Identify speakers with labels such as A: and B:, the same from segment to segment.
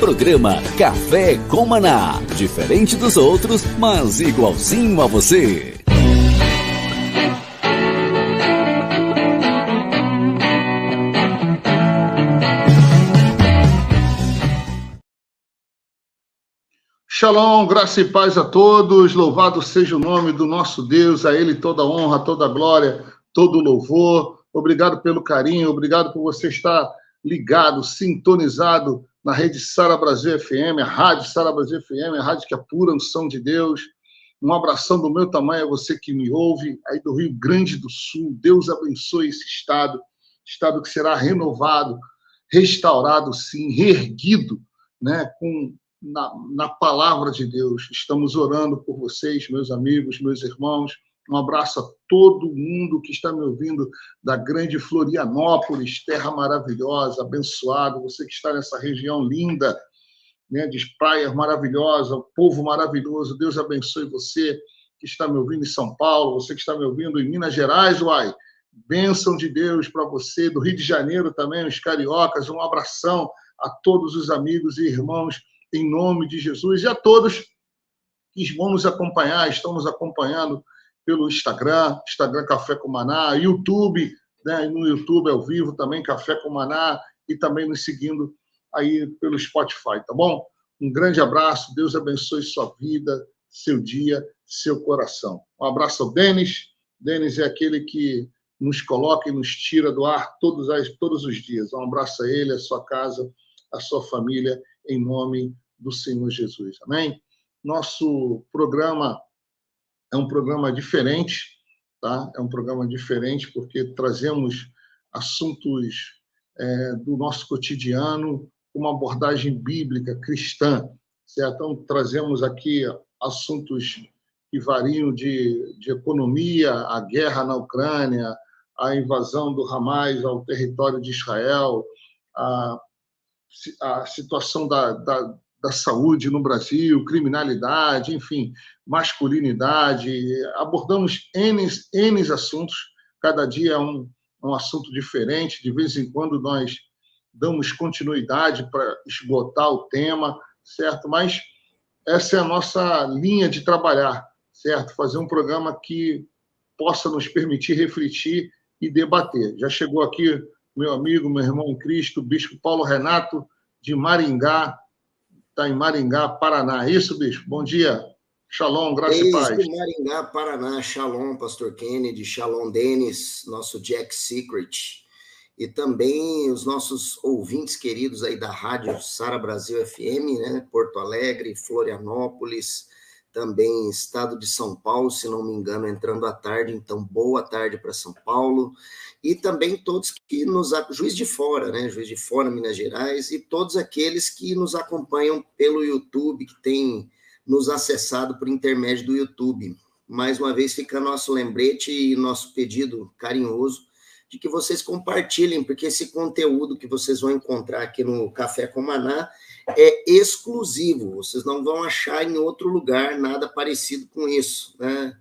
A: Programa Café com Maná. Diferente dos outros, mas igualzinho a você.
B: Shalom, graça e paz a todos, louvado seja o nome do nosso Deus, a Ele toda honra, toda glória, todo louvor. Obrigado pelo carinho, obrigado por você estar ligado, sintonizado na rede Sara Brasil FM, a rádio Sara Brasil FM, a rádio que é pura unção de Deus. Um abração do meu tamanho a você que me ouve, aí do Rio Grande do Sul. Deus abençoe esse estado que será renovado, restaurado, sim, reerguido, né, na palavra de Deus. Estamos orando por vocês, meus amigos, meus irmãos. Um abraço a todo mundo que está me ouvindo da grande Florianópolis, terra maravilhosa, abençoado. Você que está nessa região linda, né, de praias maravilhosas, o povo maravilhoso. Deus abençoe você que está me ouvindo em São Paulo, você que está me ouvindo em Minas Gerais, uai. Bênção de Deus para você, do Rio de Janeiro também, os cariocas. Um abração a todos os amigos e irmãos em nome de Jesus, e a todos que vão nos acompanhar, estamos acompanhando pelo Instagram Café com Maná, YouTube, né, no YouTube ao vivo também, Café com Maná, e também nos seguindo aí pelo Spotify, tá bom? Um grande abraço, Deus abençoe sua vida, seu dia, seu coração. Um abraço ao Denis. Denis é aquele que nos coloca e nos tira do ar todos os dias. Um abraço a ele, a sua casa, a sua família, em nome do Senhor Jesus. Amém? Nosso programa é um programa diferente, tá? É um programa diferente porque trazemos assuntos do nosso cotidiano, uma abordagem bíblica, cristã, certo? Então, trazemos aqui assuntos que variam de economia, a guerra na Ucrânia, a invasão do Hamas ao território de Israel, a situação da saúde no Brasil, criminalidade, enfim, masculinidade. Abordamos N assuntos, cada dia é um assunto diferente, de vez em quando nós damos continuidade para esgotar o tema, certo? Mas essa é a nossa linha de trabalhar, certo? Fazer um programa que possa nos permitir refletir e debater. Já chegou aqui meu amigo, meu irmão em Cristo, o bispo Paulo Renato, de Maringá, está em Maringá, Paraná. É isso, bispo? Bom dia. Shalom, graça e paz.
C: Desde Maringá, Paraná. Shalom, pastor Kennedy. Shalom, Denis, nosso Jack Secret. E também os nossos ouvintes queridos aí da rádio Sara Brasil FM, né? Porto Alegre, Florianópolis, também estado de São Paulo, se não me engano, entrando à tarde. Então, boa tarde para São Paulo. E também todos que nos... Juiz de Fora, né? Juiz de Fora, Minas Gerais. E todos aqueles que nos acompanham pelo YouTube, que tem nos acessado por intermédio do YouTube. Mais uma vez, fica nosso lembrete e nosso pedido carinhoso de que vocês compartilhem, porque esse conteúdo que vocês vão encontrar aqui no Café com Maná é exclusivo. Vocês não vão achar em outro lugar nada parecido com isso, né?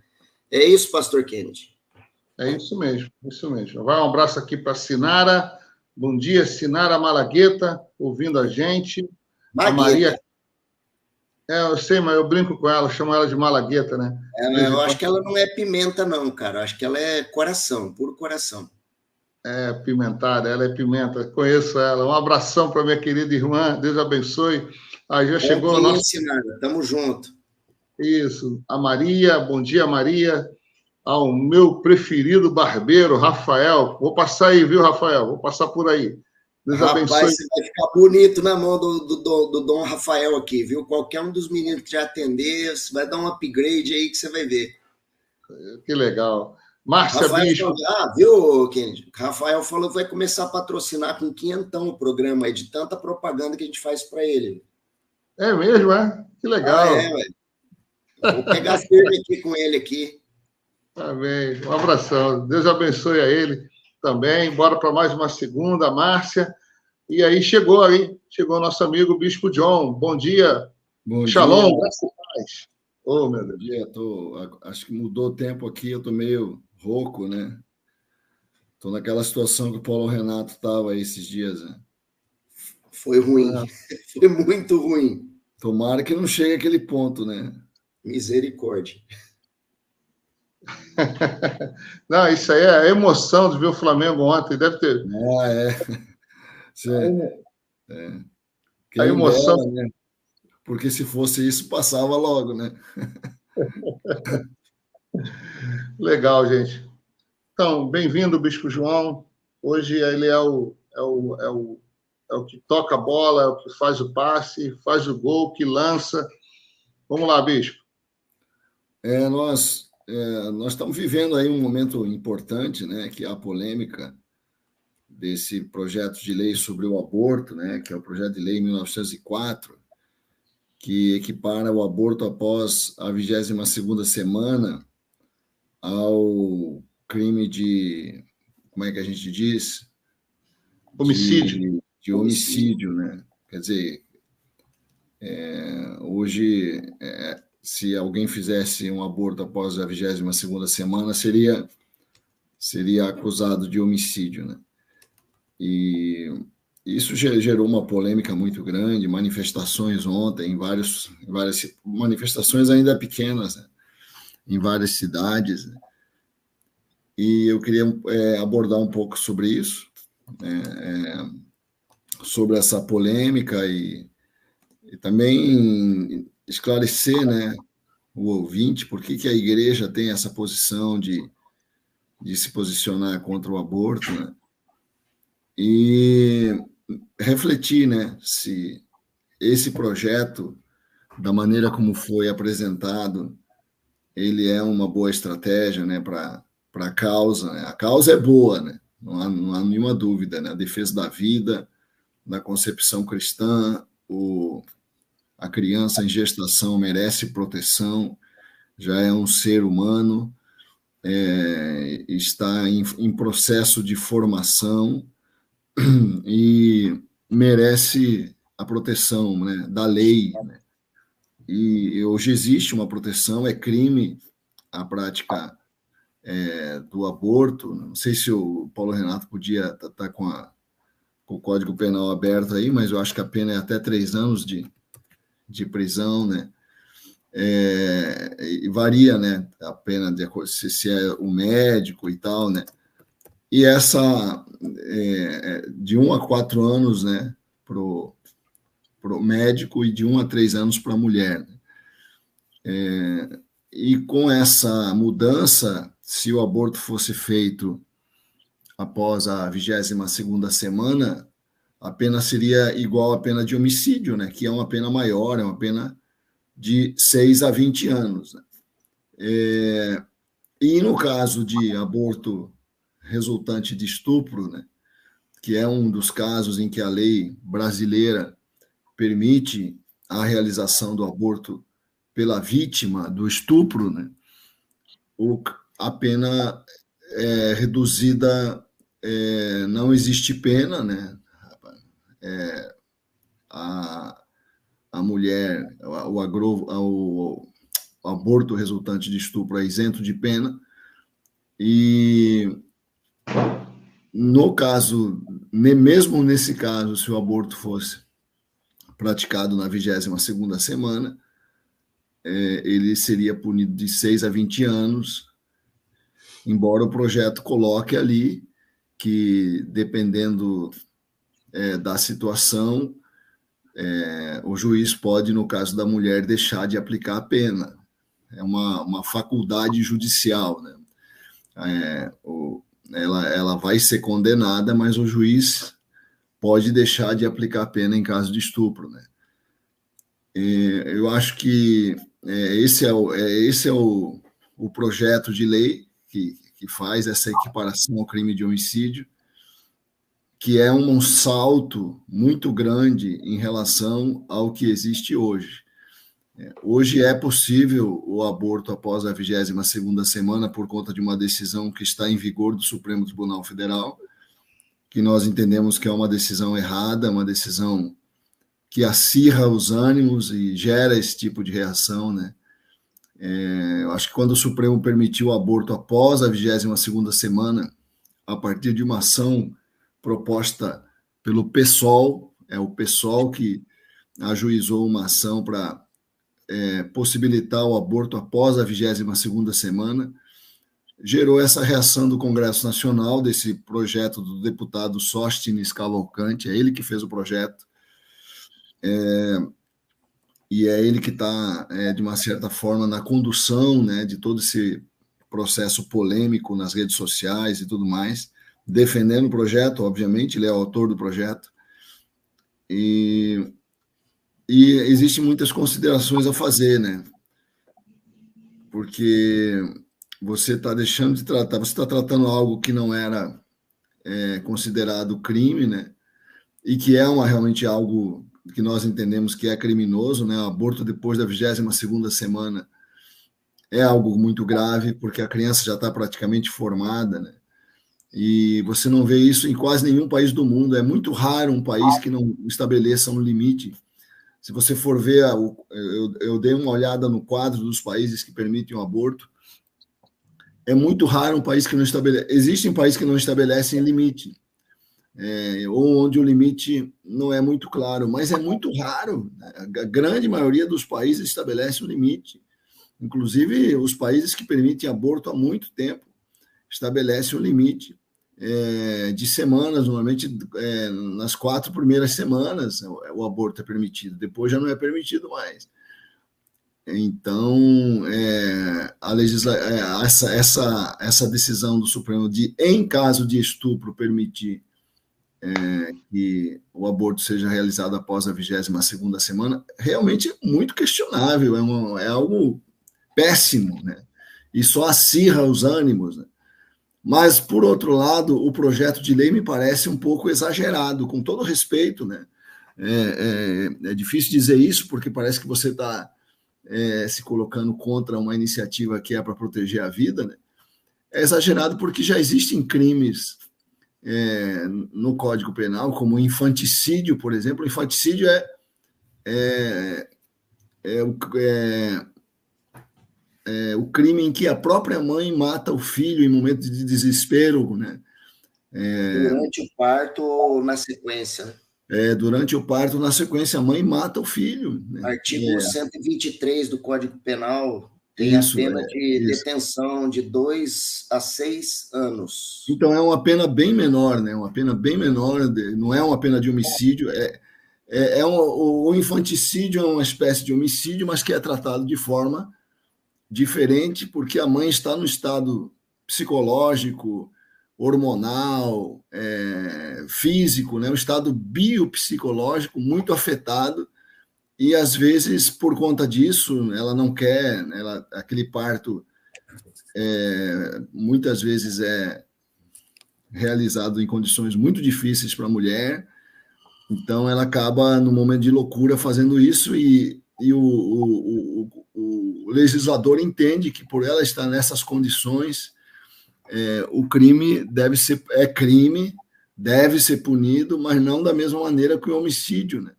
C: É isso, pastor Kennedy?
B: É isso mesmo, isso mesmo. Vai um abraço aqui para Sinara. Bom dia, Sinara Malagueta, ouvindo a gente.
C: Magueta.
B: A Maria... eu sei, mas eu brinco com ela, chamo ela de Malagueta, né?
C: Eu acho que ela não é pimenta, não, cara. Eu acho que ela é coração, puro coração.
B: É, pimentada, ela é pimenta, conheço ela. Um abração para minha querida irmã, Deus abençoe. Aí já chegou a nossa...
C: Ensinada. Tamo junto.
B: Isso, a Maria, bom dia, Maria. Ao meu preferido barbeiro, Rafael. Vou passar aí, viu, Rafael? Vou passar por aí. Deus abençoe.
C: Rapaz, você vai ficar bonito na mão do Dom Rafael aqui, viu? Qualquer um dos meninos que já atender, você vai dar um upgrade aí que você vai ver.
B: Que legal. Márcia Bispo.
C: Viu, Kennedy? Rafael falou que vai começar a patrocinar com quinhentão o programa aí, de tanta propaganda que a gente faz para ele.
B: É mesmo, é? Que legal.
C: Velho. Vou pegar firme aqui com ele aqui.
B: Amém. Um abração. Deus abençoe a ele também. Bora para mais uma segunda, Márcia. E aí chegou nosso amigo Bispo John. Bom dia.
D: Bom
B: Shalom,
D: dia.
B: graças a Deus. Oh, meu Deus.
D: Bom dia. Acho que mudou o tempo aqui, eu tô meio rouco, né? Tô naquela situação que o Paulo Renato estava aí esses dias, né?
C: Foi ruim, foi muito ruim.
D: Tomara que não chegue aquele ponto, né?
C: Misericórdia.
B: Não, isso aí é a emoção de ver o Flamengo ontem, deve ter.
D: Quem
B: A emoção.
D: dera, né? Porque se fosse isso, passava logo, né?
B: Legal, gente. Então, bem-vindo, Bispo João. Hoje ele é o que toca a bola, é o que faz o passe, faz o gol, que lança. Vamos lá, Bispo.
D: Nós estamos vivendo aí um momento importante, né? Que é a polêmica desse projeto de lei sobre o aborto, né? Que é o projeto de lei 1904, que equipara o aborto após a 22ª semana ao crime de, como é que a gente diz?
B: Homicídio.
D: De homicídio, né? Quer dizer, hoje, se alguém fizesse um aborto após a 22ª semana, seria acusado de homicídio, né? E isso gerou uma polêmica muito grande, manifestações ontem, várias manifestações ainda pequenas, né? Em várias cidades, né? E eu queria abordar um pouco sobre isso, sobre essa polêmica e também esclarecer, né, o ouvinte por que a igreja tem essa posição de se posicionar contra o aborto, né? E refletir, né, se esse projeto, da maneira como foi apresentado, ele é uma boa estratégia, né, para a causa, né? A causa é boa, né? Não há nenhuma dúvida, né? A defesa da vida, da concepção cristã, a criança em gestação merece proteção, já é um ser humano, está em processo de formação e merece a proteção, né, da lei, né? E hoje existe uma proteção, é crime a prática do aborto. Não sei se o Paulo Renato podia estar com o Código Penal aberto aí, mas eu acho que a pena é até 3 anos de prisão, né? E varia, né, a pena se é o médico e tal, né? E essa de 1 a 4 anos, né, pro médico e de 1 a 3 anos para a mulher. E com essa mudança, se o aborto fosse feito após a 22ª semana, a pena seria igual à pena de homicídio, né, que é uma pena maior, é uma pena de 6 a 20 anos. Né? E no caso de aborto resultante de estupro, né, que é um dos casos em que a lei brasileira permite a realização do aborto pela vítima do estupro, né, a pena é reduzida, não existe pena, né? A mulher, o aborto resultante de estupro é isento de pena. E no caso, mesmo nesse caso, se o aborto fosse praticado na 22ª semana, ele seria punido de 6 a 20 anos, embora o projeto coloque ali que, dependendo da situação, o juiz pode, no caso da mulher, deixar de aplicar a pena. É uma faculdade judicial, né? Ela vai ser condenada, mas o juiz pode deixar de aplicar a pena em caso de estupro, né? Eu acho que esse é o projeto de lei que faz essa equiparação ao crime de homicídio, que é um salto muito grande em relação ao que existe hoje. Hoje é possível o aborto após a 22ª semana por conta de uma decisão que está em vigor do Supremo Tribunal Federal, que nós entendemos que é uma decisão errada, uma decisão que acirra os ânimos e gera esse tipo de reação, né? Eu acho que quando o Supremo permitiu o aborto após a 22ª semana, a partir de uma ação proposta pelo PSOL, é o PSOL que ajuizou uma ação para possibilitar o aborto após a 22ª semana, gerou essa reação do Congresso Nacional, desse projeto do deputado Sóstenes Cavalcante, é ele que fez o projeto, e é ele que está, de uma certa forma, na condução, né, de todo esse processo polêmico nas redes sociais e tudo mais, defendendo o projeto, obviamente, ele é o autor do projeto, e existem muitas considerações a fazer, né, porque você está deixando de tratar, você está tratando algo que não era considerado crime, né, e que é realmente algo que nós entendemos que é criminoso, né? O aborto depois da 22ª semana é algo muito grave, porque a criança já está praticamente formada, né? E você não vê isso em quase nenhum país do mundo. É muito raro um país que não estabeleça um limite. Se você for ver, eu dei uma olhada no quadro dos países que permitem o aborto, é muito raro um país que não estabelece. Existem países que não estabelecem limite. Ou onde o limite não é muito claro, mas é muito raro. A grande maioria dos países estabelece um limite. Inclusive, os países que permitem aborto há muito tempo estabelecem um limite de semanas, normalmente nas 4 primeiras semanas o aborto é permitido, depois já não é permitido mais. Então, essa decisão do Supremo de, em caso de estupro, permitir que o aborto seja realizado após a 22ª semana, realmente é muito questionável, é algo péssimo, né? E só acirra os ânimos, né? Mas, por outro lado, o projeto de lei me parece um pouco exagerado, com todo respeito, né? É difícil dizer isso, porque parece que você está se colocando contra uma iniciativa que é para proteger a vida, né? É exagerado porque já existem crimes no Código Penal, como infanticídio, por exemplo. O infanticídio o crime em que a própria mãe mata o filho em momento de desespero, né?
C: Durante o parto ou na sequência?
D: Durante o parto, na sequência, a mãe mata o filho. Né?
C: Artigo 123 do Código Penal tem a pena de detenção de 2 a 6 anos.
D: Então, é uma pena bem menor, né? Uma pena bem menor, não é uma pena de homicídio. O infanticídio é uma espécie de homicídio, mas que é tratado de forma diferente, porque a mãe está no estado psicológico, hormonal, físico, né? Um estado biopsicológico muito afetado, e às vezes, por conta disso, ela não quer, aquele parto muitas vezes é realizado em condições muito difíceis para a mulher, então ela acaba, no momento de loucura, fazendo isso, e o legislador entende que, por ela estar nessas condições, o crime deve ser punido, mas não da mesma maneira que o homicídio, né?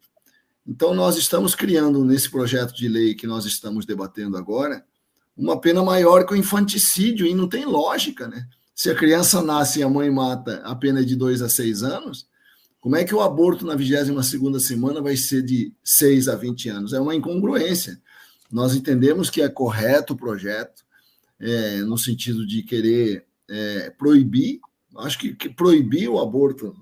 D: Então, nós estamos criando, nesse projeto de lei que nós estamos debatendo agora, uma pena maior que o infanticídio, e não tem lógica, né? Se a criança nasce e a mãe mata, a pena é de 2 a 6 anos, como é que o aborto na 22ª semana vai ser de 6 a 20 anos? É uma incongruência. Nós entendemos que é correto o projeto, no sentido de querer proibir. Acho que proibir o aborto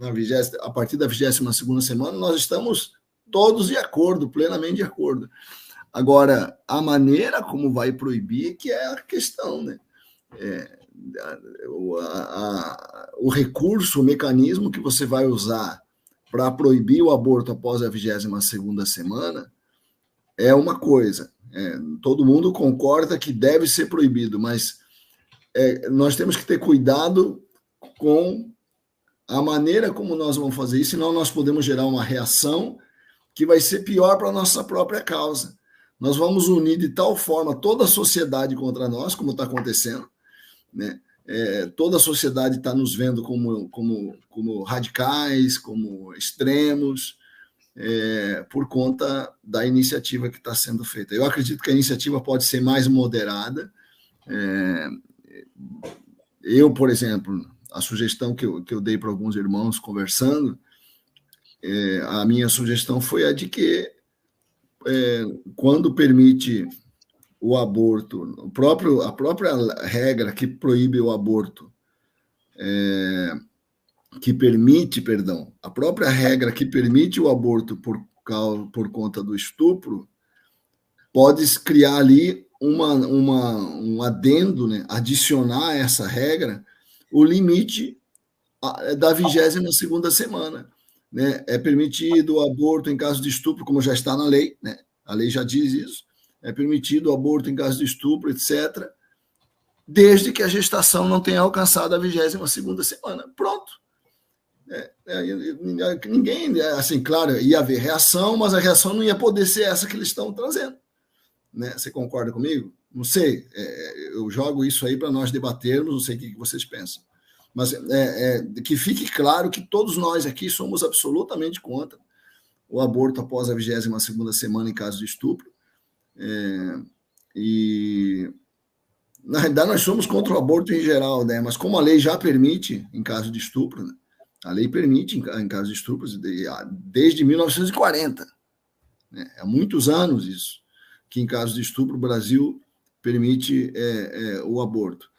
D: a partir da 22ª semana, nós estamos todos de acordo, plenamente de acordo. Agora, a maneira como vai proibir que é a questão, né? O recurso, o mecanismo que você vai usar para proibir o aborto após a 22ª semana é uma coisa. Todo mundo concorda que deve ser proibido, mas nós temos que ter cuidado com a maneira como nós vamos fazer isso, senão nós podemos gerar uma reação que vai ser pior para a nossa própria causa. Nós vamos unir de tal forma toda a sociedade contra nós, como está acontecendo, né? Toda a sociedade está nos vendo como radicais, como extremos, por conta da iniciativa que está sendo feita. Eu acredito que a iniciativa pode ser mais moderada. Eu, por exemplo, a sugestão que eu dei para alguns irmãos conversando, a minha sugestão foi a de que, quando permite o aborto, a própria regra que proíbe o aborto, a própria regra que permite o aborto por conta do estupro, pode criar ali um adendo, né, adicionar a essa regra o limite da 22ª semana. Né? É permitido o aborto em caso de estupro, como já está na lei, né? A lei já diz isso, é permitido o aborto em caso de estupro, etc., desde que a gestação não tenha alcançado a 22ª semana. Pronto. Ninguém, assim, claro, ia haver reação, mas a reação não ia poder ser essa que eles estão trazendo. Né? Você concorda comigo? Não sei, eu jogo isso aí para nós debatermos, não sei o que vocês pensam. Mas que fique claro que todos nós aqui somos absolutamente contra o aborto após a 22ª semana em caso de estupro. E, na realidade, nós somos contra o aborto em geral, né? Mas como a lei já permite em caso de estupro, né? A lei permite em caso de estupro desde 1940. Né? Há muitos anos isso, que em caso de estupro o Brasil permite o aborto.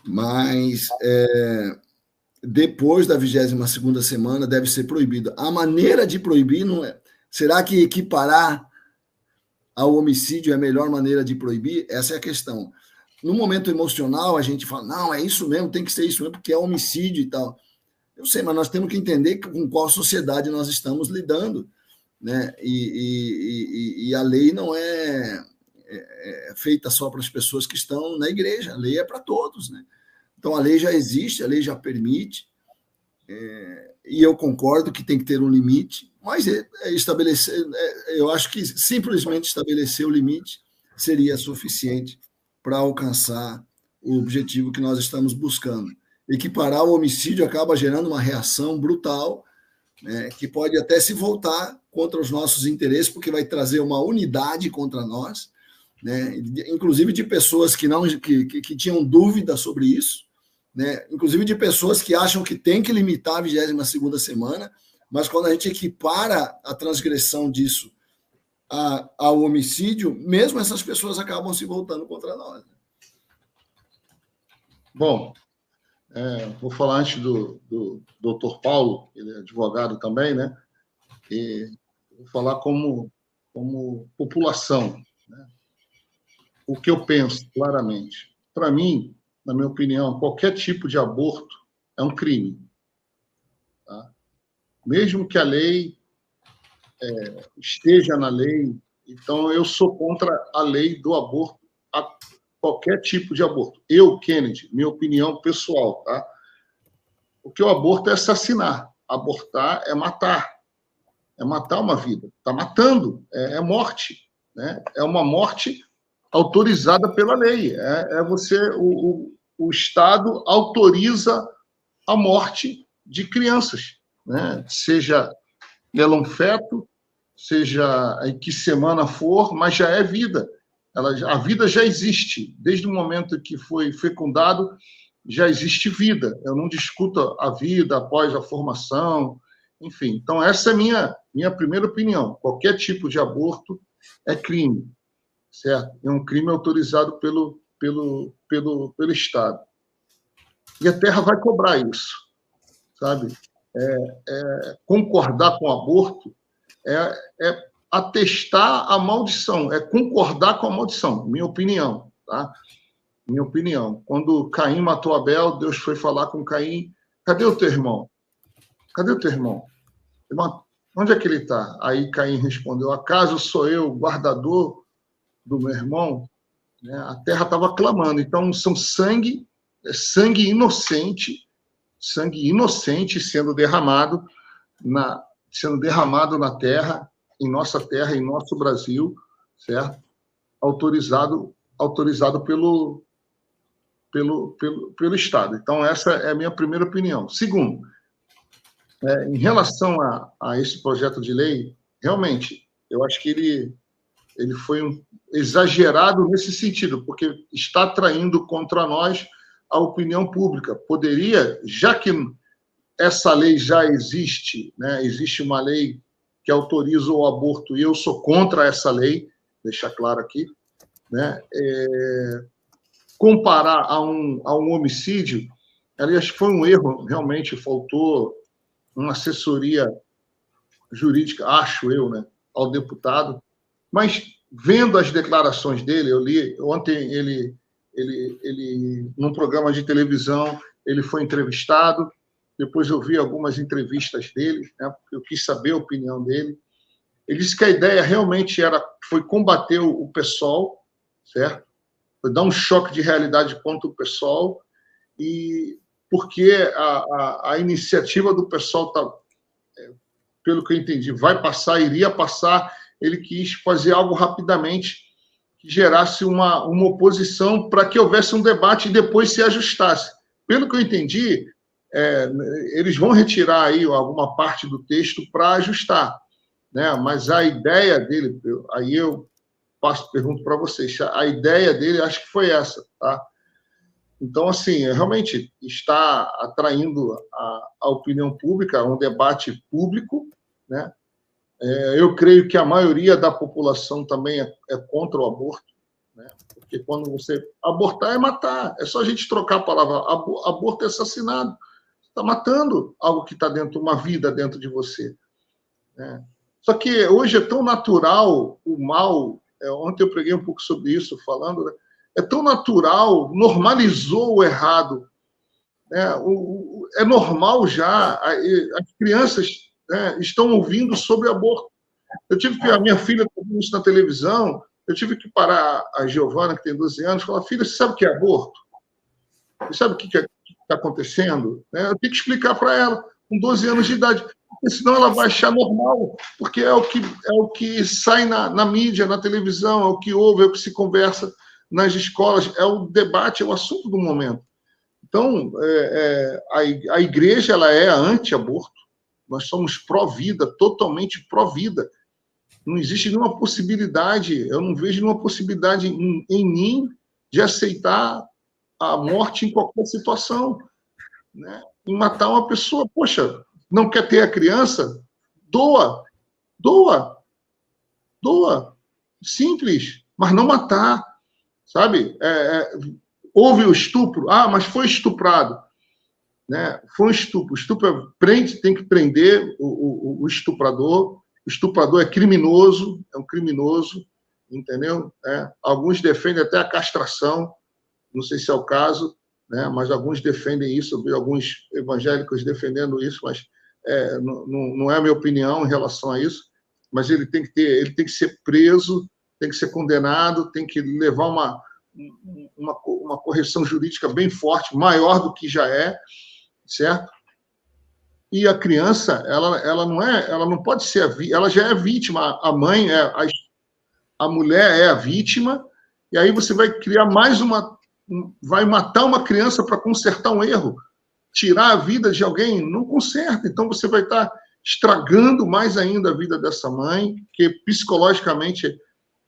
D: Mas depois da 22ª semana deve ser proibido. A maneira de proibir não é... Será que equiparar ao homicídio é a melhor maneira de proibir? Essa é a questão. No momento emocional, a gente fala, não, é isso mesmo, tem que ser isso mesmo, porque é homicídio e tal. Eu sei, mas nós temos que entender com qual sociedade nós estamos lidando, né? E a lei não é feita só para as pessoas que estão na igreja, a lei é para todos, né? Então, a lei já existe, a lei já permite, e eu concordo que tem que ter um limite, mas eu acho que simplesmente estabelecer o limite seria suficiente para alcançar o objetivo que nós estamos buscando. Equiparar o homicídio acaba gerando uma reação brutal, né, que pode até se voltar contra os nossos interesses, porque vai trazer uma unidade contra nós, né, inclusive de pessoas que tinham dúvida sobre isso, né, inclusive de pessoas que acham que tem que limitar a 22ª semana, mas quando a gente equipara a transgressão disso ao homicídio, mesmo essas pessoas acabam se voltando contra nós.
B: Bom, vou falar antes do Dr. Paulo, ele é advogado também, né? E vou falar como população, né? O que eu penso, claramente. Para mim, na minha opinião, qualquer tipo de aborto é um crime. Tá? Mesmo que a lei esteja na lei, então eu sou contra a lei do aborto, qualquer tipo de aborto. Eu, Kennedy, minha opinião pessoal, tá? Porque o aborto é assassinar. Abortar é matar. É matar uma vida. Está matando. É morte. Né? É uma morte autorizada pela lei. O Estado autoriza a morte de crianças. Né? Seja ela um feto, seja em que semana for, mas já é vida. A vida já existe. Desde o momento que foi fecundado, já existe vida. Eu não discuto a vida após a formação, enfim. Então, essa é a minha primeira opinião. Qualquer tipo de aborto é crime, certo? É um crime autorizado pelo Estado. E a Terra vai cobrar isso, sabe? Concordar com o aborto é atestar a maldição, é concordar com a maldição, minha opinião, tá? Minha opinião. Quando Caim matou Abel, Deus foi falar com Caim, cadê o teu irmão? Cadê o teu irmão? Onde é que ele está? Aí Caim respondeu, acaso sou eu guardador do meu irmão? A terra estava clamando, então são sangue inocente sendo derramado na terra, em nossa terra, em nosso Brasil, certo? Autorizado pelo Estado. Então, essa é a minha primeira opinião. Segundo, em relação a esse projeto de lei, realmente, eu acho que ele foi exagerado nesse sentido, porque está atraindo contra nós a opinião pública. Poderia, já que essa lei já existe, né? Existe uma lei que autoriza o aborto e eu sou contra essa lei, deixar claro aqui, né? Comparar a um homicídio, aliás, foi um erro, realmente faltou uma assessoria jurídica, acho eu, né, ao deputado, mas vendo as declarações dele, eu li ontem ele num programa de televisão, ele foi entrevistado, depois eu vi algumas entrevistas dele, né, porque eu quis saber a opinião dele. Ele disse que a ideia realmente foi combater o PSOL, certo? Foi dar um choque de realidade contra o PSOL, e porque a iniciativa do PSOL está, pelo que eu entendi, iria passar, ele quis fazer algo rapidamente que gerasse uma oposição para que houvesse um debate e depois se ajustasse. Pelo que eu entendi, eles vão retirar aí alguma parte do texto para ajustar, né? Mas a ideia dele, aí eu pergunto para vocês, a ideia dele acho que foi essa, tá? Então, assim, realmente está atraindo a opinião pública, um debate público, né? Eu creio que a maioria da população também é contra o aborto, né? Porque quando você... Abortar é matar, é só a gente trocar a palavra. Aborto é assassinado. Você está matando algo que está dentro, uma vida dentro de você, né? Só que hoje é tão natural o mal... Ontem eu preguei um pouco sobre isso, falando, né? É tão natural, normalizou o errado, né? É normal já, as crianças, né, estão ouvindo sobre aborto. A minha filha está vendo isso na televisão, eu tive que parar a Giovana, que tem 12 anos, e falar: filha, você sabe o que é aborto? Você sabe o que está acontecendo? Eu tenho que explicar para ela, com 12 anos de idade, porque senão ela vai achar normal, porque é o que sai na mídia, na televisão, é o que ouve, é o que se conversa nas escolas, é o debate, é o assunto do momento. Então, a igreja ela é anti-aborto, nós somos pró-vida, totalmente pró-vida. Não existe nenhuma possibilidade, eu não vejo nenhuma possibilidade em mim de aceitar a morte em qualquer situação, né? Em matar uma pessoa. Poxa, não quer ter a criança? Doa. Simples, mas não matar, sabe? Houve o estupro, mas foi estuprado, né? Foi um estupro. Estupro tem que prender o estuprador. O estuprador é criminoso, é um criminoso, entendeu? Alguns defendem até a castração, não sei se é o caso, né? Mas alguns defendem isso, eu vi alguns evangélicos defendendo isso, mas não é a minha opinião em relação a isso. Mas ele tem que ser preso, tem que ser condenado, tem que levar uma correção jurídica bem forte, maior do que já é, certo? E a criança, ela não pode ser ela já é vítima, a mãe a mulher é a vítima, e aí você vai criar vai matar uma criança para consertar um erro, tirar a vida de alguém, não conserta. Então você vai estar estragando mais ainda a vida dessa mãe, que psicologicamente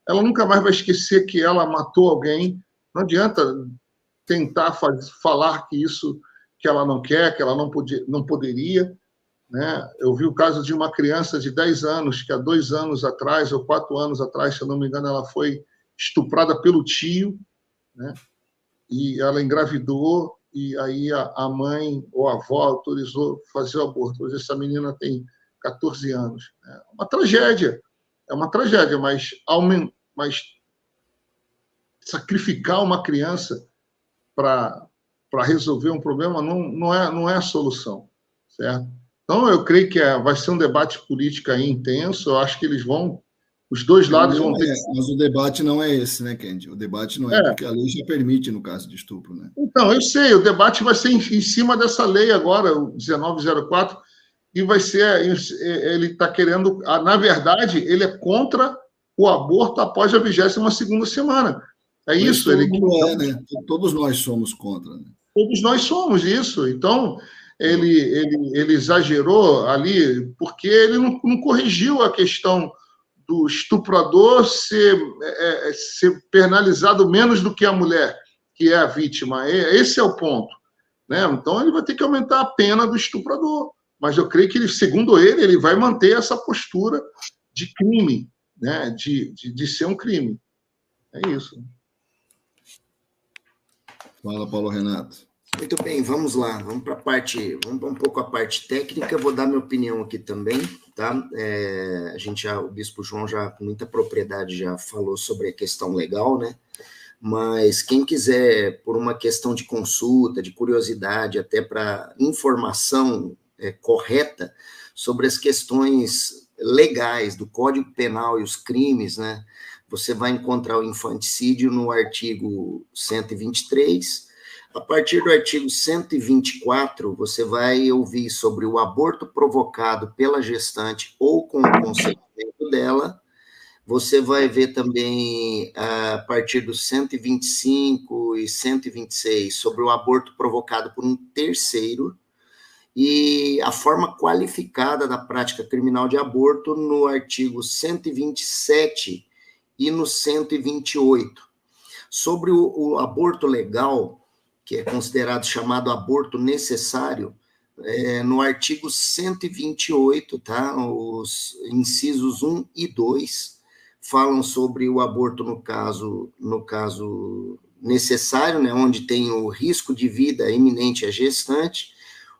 B: ela nunca mais vai esquecer que ela matou alguém. Não adianta tentar falar que ela não quer, que ela não poderia, né? Eu vi o caso de uma criança de 10 anos, que há 2 anos atrás, ou 4 anos atrás, se eu não me engano, ela foi estuprada pelo tio, né? E ela engravidou, e aí a mãe ou a avó autorizou fazer o aborto. Hoje essa menina tem 14 anos. É uma tragédia, mas sacrificar uma criança para resolver um problema não é a solução, certo? Então, eu creio que vai ser um debate político aí intenso. Eu acho que os dois lados vão ter...
D: Mas o debate não é esse, né, Kendi? O debate não é porque a lei já permite no caso de estupro, né?
B: Então, eu sei, o debate vai ser em cima dessa lei agora, o 1904, e vai ser... Ele está querendo... Na verdade, ele é contra o aborto após a 22ª semana. É isso?
D: Né? Todos nós somos contra, né?
B: Todos nós somos isso. Então, ele exagerou ali porque ele não corrigiu a questão do estuprador ser penalizado menos do que a mulher, que é a vítima. Esse é o ponto. né? Então ele vai ter que aumentar a pena do estuprador. Mas eu creio que, segundo ele vai manter essa postura de crime, né? De ser um crime. É isso.
D: Fala, Paulo Renato.
C: Muito bem, vamos lá. Vamos um pouco a parte técnica. Vou dar minha opinião aqui também, tá? O Bispo João já, com muita propriedade, já falou sobre a questão legal, né? Mas quem quiser, por uma questão de consulta, de curiosidade, até para informação correta sobre as questões legais do Código Penal e os crimes, né? Você vai encontrar o infanticídio no artigo 123. A partir do artigo 124, você vai ouvir sobre o aborto provocado pela gestante ou com o consentimento dela. Você vai ver também, a partir do 125 e 126, sobre o aborto provocado por um terceiro, e a forma qualificada da prática criminal de aborto no artigo 127 e no 128. Sobre o aborto legal, que é considerado chamado aborto necessário, no artigo 128, tá? Os incisos 1 e 2 falam sobre o aborto no caso necessário, né? Onde tem o risco de vida iminente à gestante,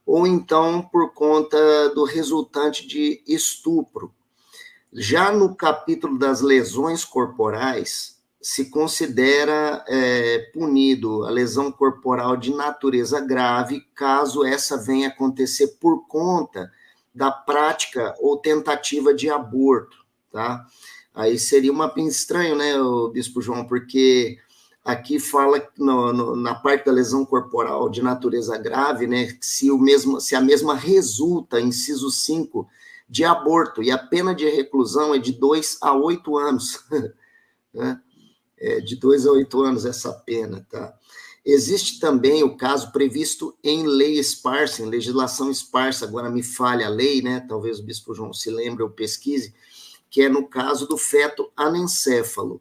C: ou então por conta do resultante de estupro. Já no capítulo das lesões corporais, se considera punido a lesão corporal de natureza grave, caso essa venha acontecer por conta da prática ou tentativa de aborto, tá? Aí seria uma pinta estranho, né, o Bispo João, porque aqui fala na parte da lesão corporal de natureza grave, né, se a mesma resulta, inciso 5, de aborto, e a pena de reclusão é de 2 a 8 anos, né? De 2 a 8 anos essa pena, tá? Existe também o caso previsto em lei esparsa, em legislação esparsa, agora me falha a lei, né? Talvez o Bispo João se lembre ou pesquise, que é no caso do feto anencéfalo,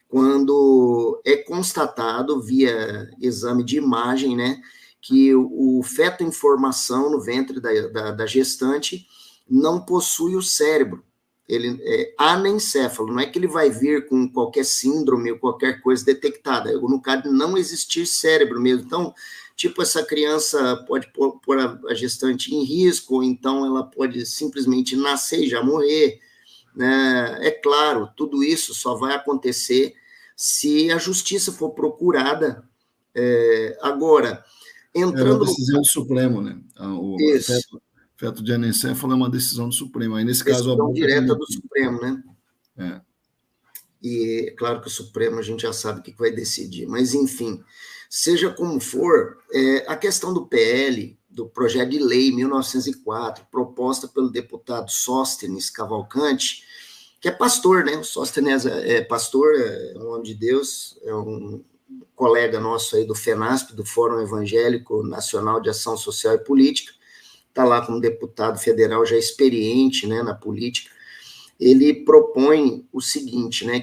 C: quando é constatado via exame de imagem, né, que o feto em formação no ventre da gestante não possui o cérebro. Ele é anencéfalo, não é que ele vai vir com qualquer síndrome ou qualquer coisa detectada, no caso de não existir cérebro mesmo. Então, tipo, essa criança pode pôr a gestante em risco, ou então ela pode simplesmente nascer e já morrer, né? É claro, tudo isso só vai acontecer se a justiça for procurada. Agora, entrando...
D: É uma decisão do Supremo, né?
C: Isso.
D: Feto de anencéfalo é uma decisão do Supremo. Aí, nesse caso,
C: decisão direta do Supremo, né?
D: É.
C: E é claro que o Supremo a gente já sabe o que vai decidir. Mas, enfim, seja como for, a questão do PL, do projeto de lei 1904, proposta pelo deputado Sóstenes Cavalcante, que é pastor, né? O Sóstenes é pastor, é um homem de Deus, é um colega nosso aí do FENASP, do Fórum Evangélico Nacional de Ação Social e Política, está lá como deputado federal já experiente, né, na política. Ele propõe o seguinte, né,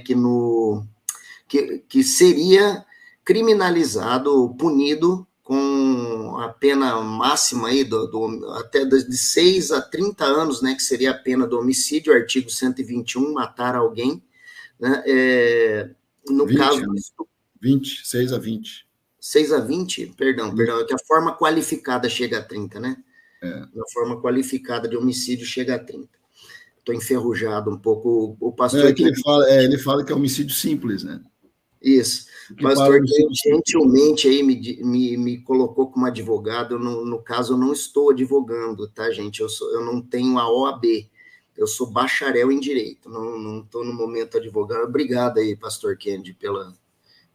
C: que seria criminalizado, punido com a pena máxima aí até de 6 a 30 anos, né, que seria a pena do homicídio, artigo 121, matar alguém, né, no
D: 20,
C: caso...
D: 20, 6 a 20.
C: 6 a 20? Perdão, é que a forma qualificada chega a 30, né? Na forma qualificada de homicídio chega a 30. Estou enferrujado um pouco. O pastor...
D: ele fala que é homicídio simples, né?
C: Isso. O pastor gentilmente aí me colocou como advogado. No caso, eu não estou advogando, tá, gente? Eu não tenho a OAB. Eu sou bacharel em Direito. Não estou no momento advogando. Obrigado aí, pastor Kennedy, pela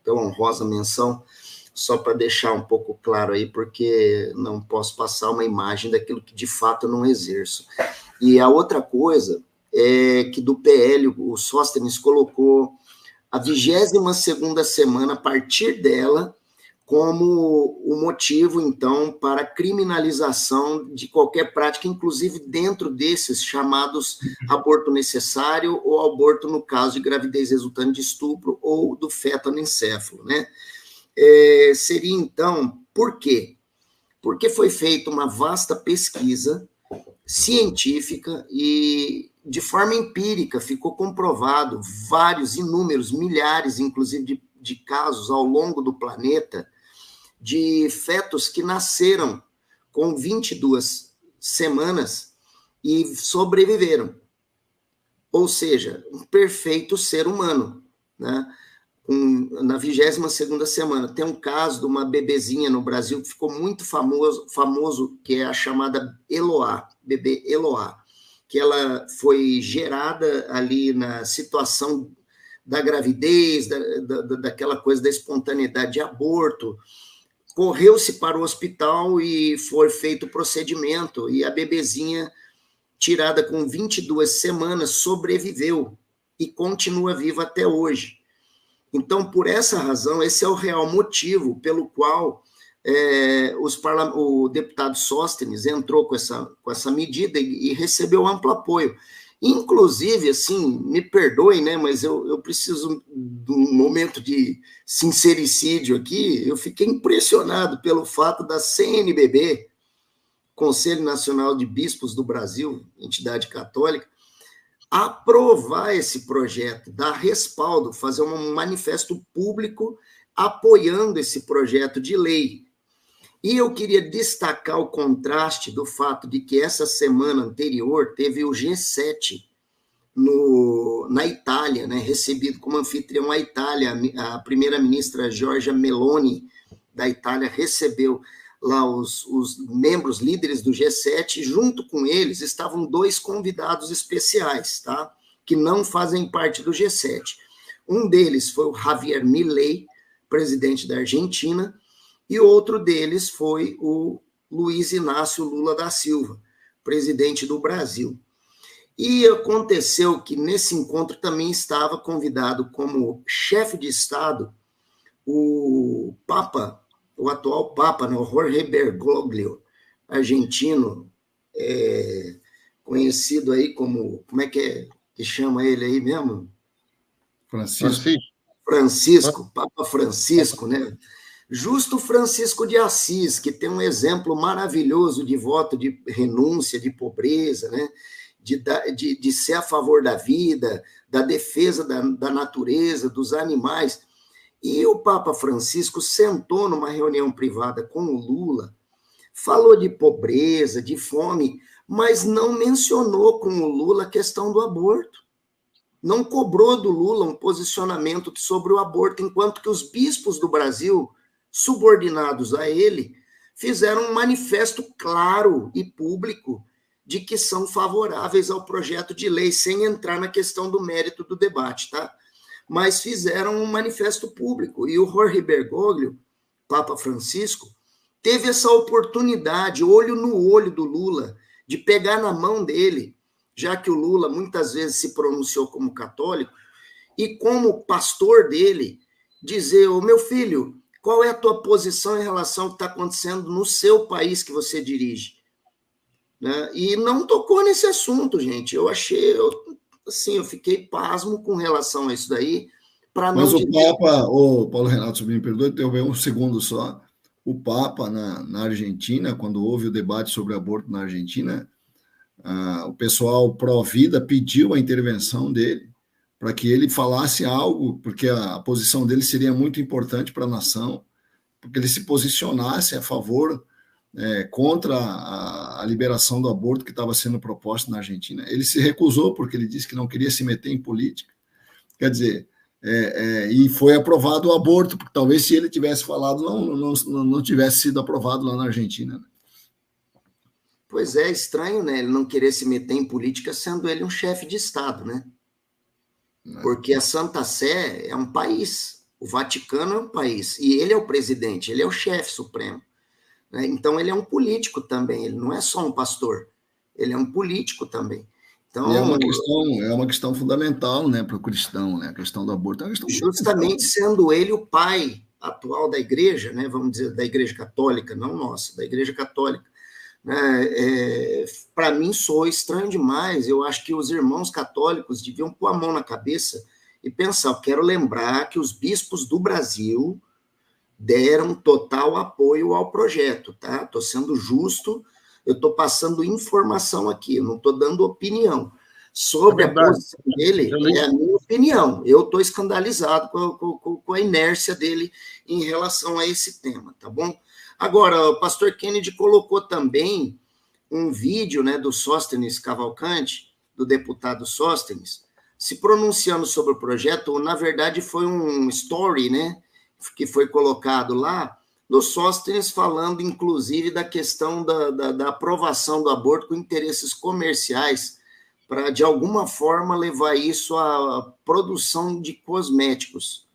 C: honrosa menção. Só para deixar um pouco claro aí, porque não posso passar uma imagem daquilo que de fato eu não exerço. E a outra coisa é que do PL, o Sóstenes colocou a 22ª semana, a partir dela, como o motivo, então, para criminalização de qualquer prática, inclusive dentro desses chamados aborto necessário ou aborto no caso de gravidez resultante de estupro ou do feto anencéfalo, né? Seria, então, por quê? porque foi feita uma vasta pesquisa científica e, de forma empírica, ficou comprovado vários, inúmeros, milhares, inclusive, de casos ao longo do planeta, de fetos que nasceram com 22 semanas e sobreviveram. Ou seja, um perfeito ser humano, né? Na 22ª semana. Tem um caso de uma bebezinha no Brasil que ficou muito famoso, que é a chamada Eloá, bebê Eloá, que ela foi gerada ali na situação da gravidez, daquela coisa da espontaneidade de aborto. Correu-se para o hospital e foi feito o procedimento, e a bebezinha, tirada com 22 semanas, sobreviveu e continua viva até hoje. Então, por essa razão, esse é o real motivo pelo qual o deputado Sóstenes entrou com essa medida e recebeu amplo apoio. Inclusive, assim, me perdoem, né, mas eu preciso de um momento de sincericídio aqui. Eu fiquei impressionado pelo fato da CNBB, Conselho Nacional de Bispos do Brasil, entidade católica, aprovar esse projeto, dar respaldo, fazer um manifesto público apoiando esse projeto de lei. E eu queria destacar o contraste do fato de que essa semana anterior teve o G7 na Itália, né, recebido como anfitrião a Itália. A primeira-ministra Giorgia Meloni, da Itália, recebeu lá os membros líderes do G7, junto com eles estavam 2 convidados especiais, tá? Que não fazem parte do G7. Um deles foi o Javier Milei, presidente da Argentina, e outro deles foi o Luiz Inácio Lula da Silva, presidente do Brasil. E aconteceu que nesse encontro também estava convidado como chefe de Estado o Papa, o atual Papa, né, o Jorge Bergoglio, argentino, conhecido aí como é que chama ele aí mesmo? Francisco, Papa Francisco, né? Justo Francisco de Assis, que tem um exemplo maravilhoso de voto de renúncia, de pobreza, né? De ser a favor da vida, da defesa da natureza, dos animais. E o Papa Francisco sentou numa reunião privada com o Lula, falou de pobreza, de fome, mas não mencionou com o Lula a questão do aborto. Não cobrou do Lula um posicionamento sobre o aborto, enquanto que os bispos do Brasil, subordinados a ele, fizeram um manifesto claro e público de que são favoráveis ao projeto de lei, sem entrar na questão do mérito do debate, tá? Mas fizeram um manifesto público. E o Jorge Bergoglio, Papa Francisco, teve essa oportunidade, olho no olho do Lula, de pegar na mão dele, já que o Lula muitas vezes se pronunciou como católico, e como pastor dele, dizer: ô meu filho, qual é a tua posição em relação ao que está acontecendo no seu país que você dirige? Né? E não tocou nesse assunto, gente. Eu fiquei pasmo com relação a isso daí.
D: Mas o Papa, Paulo Renato, me perdoe, interromper um segundo só. O Papa, na Argentina, quando houve o debate sobre aborto na Argentina, o pessoal pró-vida pediu a intervenção dele para que ele falasse algo, porque a posição dele seria muito importante para a nação, porque ele se posicionasse a favor, contra a liberação do aborto que estava sendo proposta na Argentina. Ele se recusou porque ele disse que não queria se meter em política. Quer dizer, e foi aprovado o aborto, porque talvez se ele tivesse falado, não tivesse sido aprovado lá na Argentina. Né?
C: Pois é, estranho, né? Ele não querer se meter em política sendo ele um chefe de Estado, né? Porque a Santa Sé é um país, o Vaticano é um país, e ele é o presidente, ele é o chefe supremo. Né? Então, ele é um político também, ele não é só um pastor, ele é um político também. Então,
D: é uma questão fundamental, né, para o cristão, né? A questão do aborto é uma questão
C: justamente sendo ele o pai atual da igreja, né? Vamos dizer, da igreja católica, não nossa, da igreja católica. Para mim, soa estranho demais. Eu acho que os irmãos católicos deviam pôr a mão na cabeça e pensar: eu quero lembrar que os bispos do Brasil deram total apoio ao projeto, tá? Estou sendo justo, eu estou passando informação aqui, eu não estou dando opinião. Sobre a posição dele, é a minha opinião. Eu estou escandalizado com a inércia dele em relação a esse tema, tá bom? Agora, o pastor Kennedy colocou também um vídeo, né, do Sóstenes Cavalcante, do deputado Sóstenes, se pronunciando sobre o projeto. Na verdade, foi um story, né, que foi colocado lá, do Sóstenes falando, inclusive, da questão da aprovação do aborto com interesses comerciais, para, de alguma forma, levar isso à produção de cosméticos.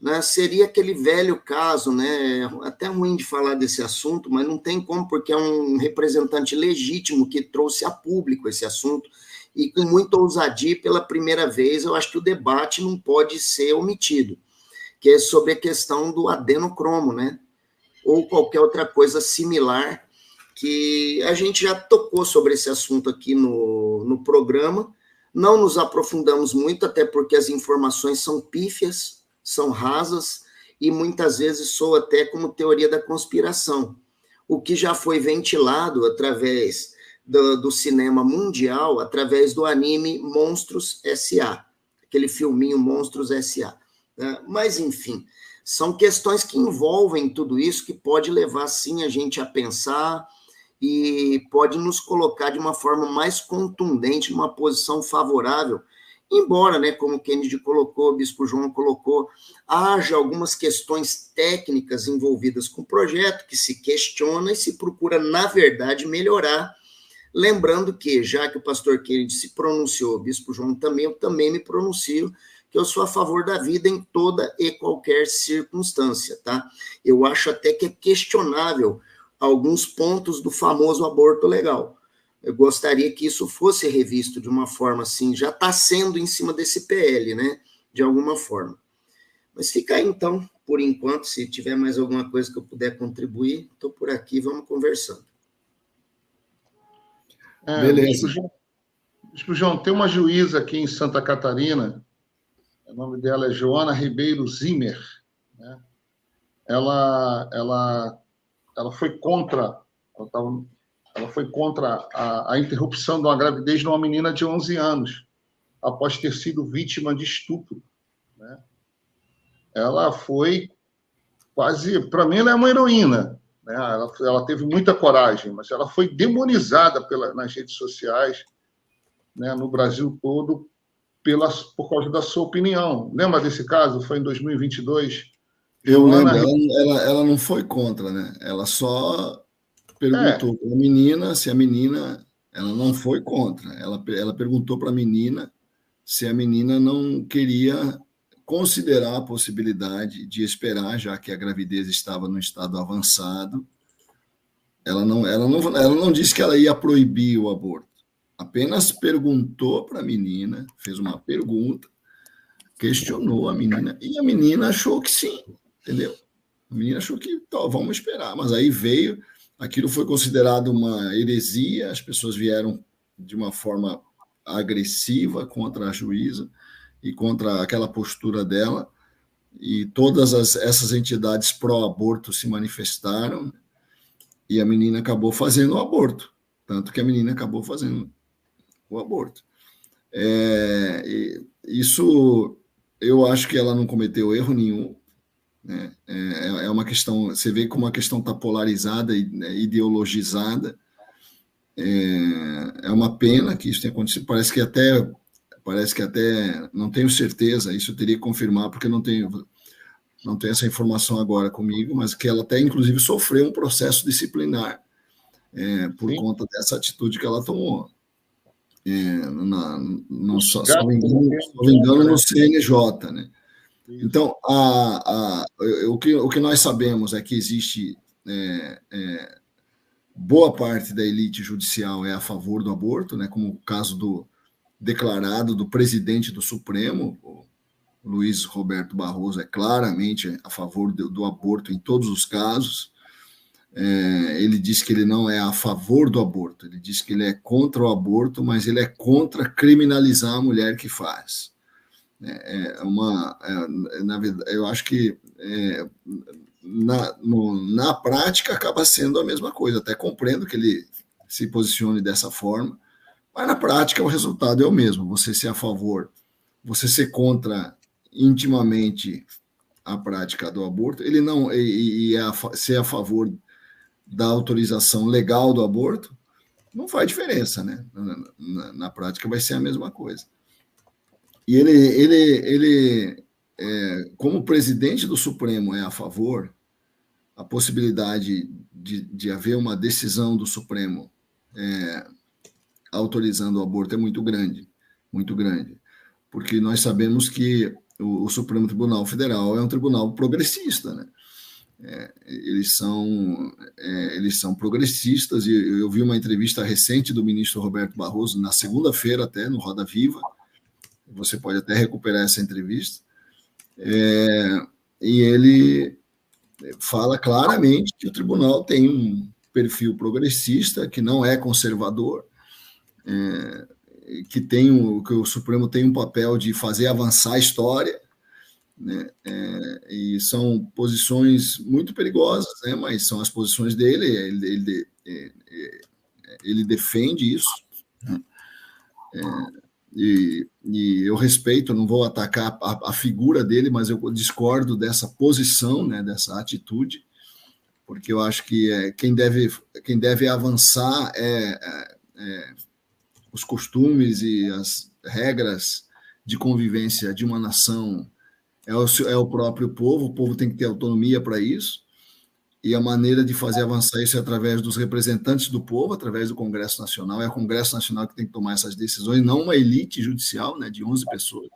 C: Né? Seria aquele velho caso, né? Até ruim de falar desse assunto, mas não tem como, porque é um representante legítimo que trouxe a público esse assunto, e com muita ousadia, pela primeira vez, eu acho que o debate não pode ser omitido, que é sobre a questão do adenocromo, né? Ou qualquer outra coisa similar, que a gente já tocou sobre esse assunto aqui no programa, não nos aprofundamos muito, até porque as informações são pífias, são rasas, e muitas vezes soa até como teoria da conspiração, o que já foi ventilado através do cinema mundial, através do anime Monstros S.A., aquele filminho Monstros S.A. Mas, enfim, são questões que envolvem tudo isso, que pode levar, sim, a gente a pensar e pode nos colocar de uma forma mais contundente, numa posição favorável, embora, né, como o Kennedy colocou, o Bispo João colocou, haja algumas questões técnicas envolvidas com o projeto, que se questiona e se procura, na verdade, melhorar. Lembrando que, já que o pastor Kennedy se pronunciou, o Bispo João também, eu também me pronuncio, que eu sou a favor da vida em toda e qualquer circunstância, tá? Eu acho até que é questionável alguns pontos do famoso aborto legal. Eu gostaria que isso fosse revisto de uma forma assim, já está sendo em cima desse PL, né? De alguma forma. Mas fica aí, então, por enquanto, se tiver mais alguma coisa que eu puder contribuir, estou por aqui, vamos conversando.
D: Beleza.
B: Bispo João, tem uma juíza aqui em Santa Catarina, o nome dela é Joana Ribeiro Zimmer, né? Ela foi contra, ela foi contra a interrupção de uma gravidez de uma menina de 11 anos, após ter sido vítima de estupro, né? Ela foi quase, para mim, ela é uma heroína, né? Ela teve muita coragem, mas ela foi demonizada nas redes sociais, né, no Brasil todo, por causa da sua opinião. Lembra desse caso? Foi em 2022.
D: Eu lembro, ela não foi contra, né? Ela só perguntou para a menina se a menina... Ela não foi contra. Ela perguntou para a menina se a menina não queria considerar a possibilidade de esperar, já que a gravidez estava no estado avançado. Ela não disse que ela ia proibir o aborto. Apenas perguntou para a menina, fez uma pergunta, questionou a menina, e a menina achou que sim, entendeu? A menina achou que vamos esperar, mas aí veio, aquilo foi considerado uma heresia, as pessoas vieram de uma forma agressiva contra a juíza e contra aquela postura dela, e todas essas entidades pró-aborto se manifestaram, e a menina acabou fazendo o aborto, tanto que a menina acabou fazendo o aborto. Isso, eu acho que ela não cometeu erro nenhum, né? É uma questão, você vê como a questão está polarizada e ideologizada. É uma pena que isso tenha acontecido. Parece que até não tenho certeza, isso eu teria que confirmar, porque não tenho essa informação agora comigo, mas que ela até, inclusive, sofreu um processo disciplinar por conta dessa atitude que ela tomou. Se não me engano, no CNJ, né? Então, o que nós sabemos é que existe boa parte da elite judicial é a favor do aborto, né? Como o caso declarado do presidente do Supremo, o Luiz Roberto Barroso, é claramente a favor do aborto em todos os casos. Ele diz que ele não é a favor do aborto, ele diz que ele é contra o aborto, mas ele é contra criminalizar a mulher que faz. Na verdade, eu acho que na prática acaba sendo a mesma coisa. Até compreendo que ele se posicione dessa forma, mas na prática o resultado é o mesmo. Você ser a favor, você ser contra intimamente a prática do aborto, ele não ser a favor da autorização legal do aborto, não faz diferença, né? Na prática vai ser a mesma coisa. E ele como presidente do Supremo é a favor, a possibilidade de haver uma decisão do Supremo autorizando o aborto é muito grande, porque nós sabemos que o Supremo Tribunal Federal é um tribunal progressista, né? Eles são progressistas, e eu vi uma entrevista recente do ministro Roberto Barroso, na segunda-feira até, no Roda Viva, você pode até recuperar essa entrevista, e ele fala claramente que o tribunal tem um perfil progressista, que não é conservador, que o Supremo tem um papel de fazer avançar a história, né? E são posições muito perigosas, né? Mas são as posições dele, ele defende isso, né? E eu respeito, não vou atacar a figura dele, mas eu discordo dessa posição, né, dessa atitude, porque eu acho que quem deve avançar os costumes e as regras de convivência de uma nação é o próprio povo. O povo tem que ter autonomia para isso, e a maneira de fazer avançar isso é através dos representantes do povo, através do Congresso Nacional. É o Congresso Nacional que tem que tomar essas decisões, não uma elite judicial, né, de 11 pessoas,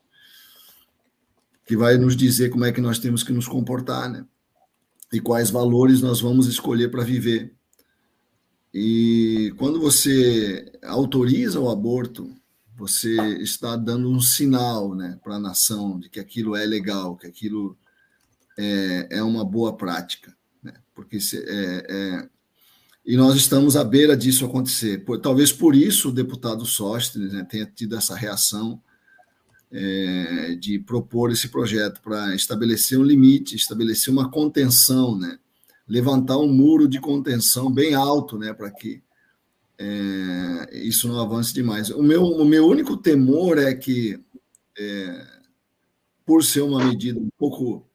D: que vai nos dizer como é que nós temos que nos comportar, né, e quais valores nós vamos escolher para viver. E quando você autoriza o aborto, você está dando um sinal, né, para a nação de que aquilo é legal, que aquilo é uma boa prática, né? Porque e nós estamos à beira disso acontecer. Talvez por isso o deputado Sóstenes, né, tenha tido essa reação de propor esse projeto para estabelecer um limite, estabelecer uma contenção, né, levantar um muro de contenção bem alto, né, para que isso não avance demais. O meu único temor é que, por ser uma medida um pouco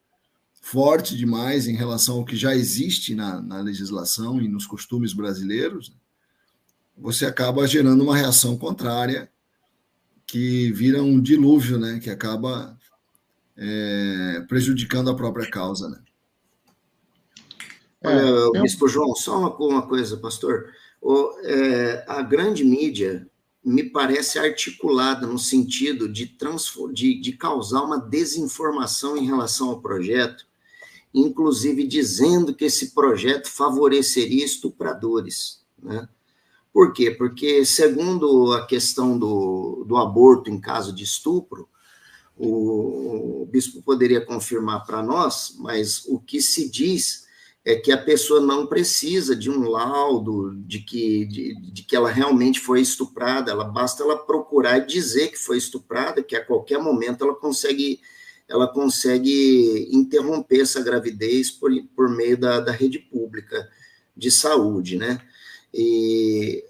D: forte demais em relação ao que já existe na legislação e nos costumes brasileiros, você acaba gerando uma reação contrária que vira um dilúvio, né, que acaba prejudicando a própria causa, né?
C: Olha, Bispo João, só uma coisa, pastor. A grande mídia me parece articulada no sentido de causar uma desinformação em relação ao projeto, inclusive dizendo que esse projeto favoreceria estupradores, né? Por quê? Porque, segundo a questão do aborto em caso de estupro, o bispo poderia confirmar para nós, mas o que se diz é que a pessoa não precisa de um laudo de que ela realmente foi estuprada, basta ela procurar e dizer que foi estuprada, que a qualquer momento ela consegue interromper essa gravidez por meio da rede pública de saúde, né? E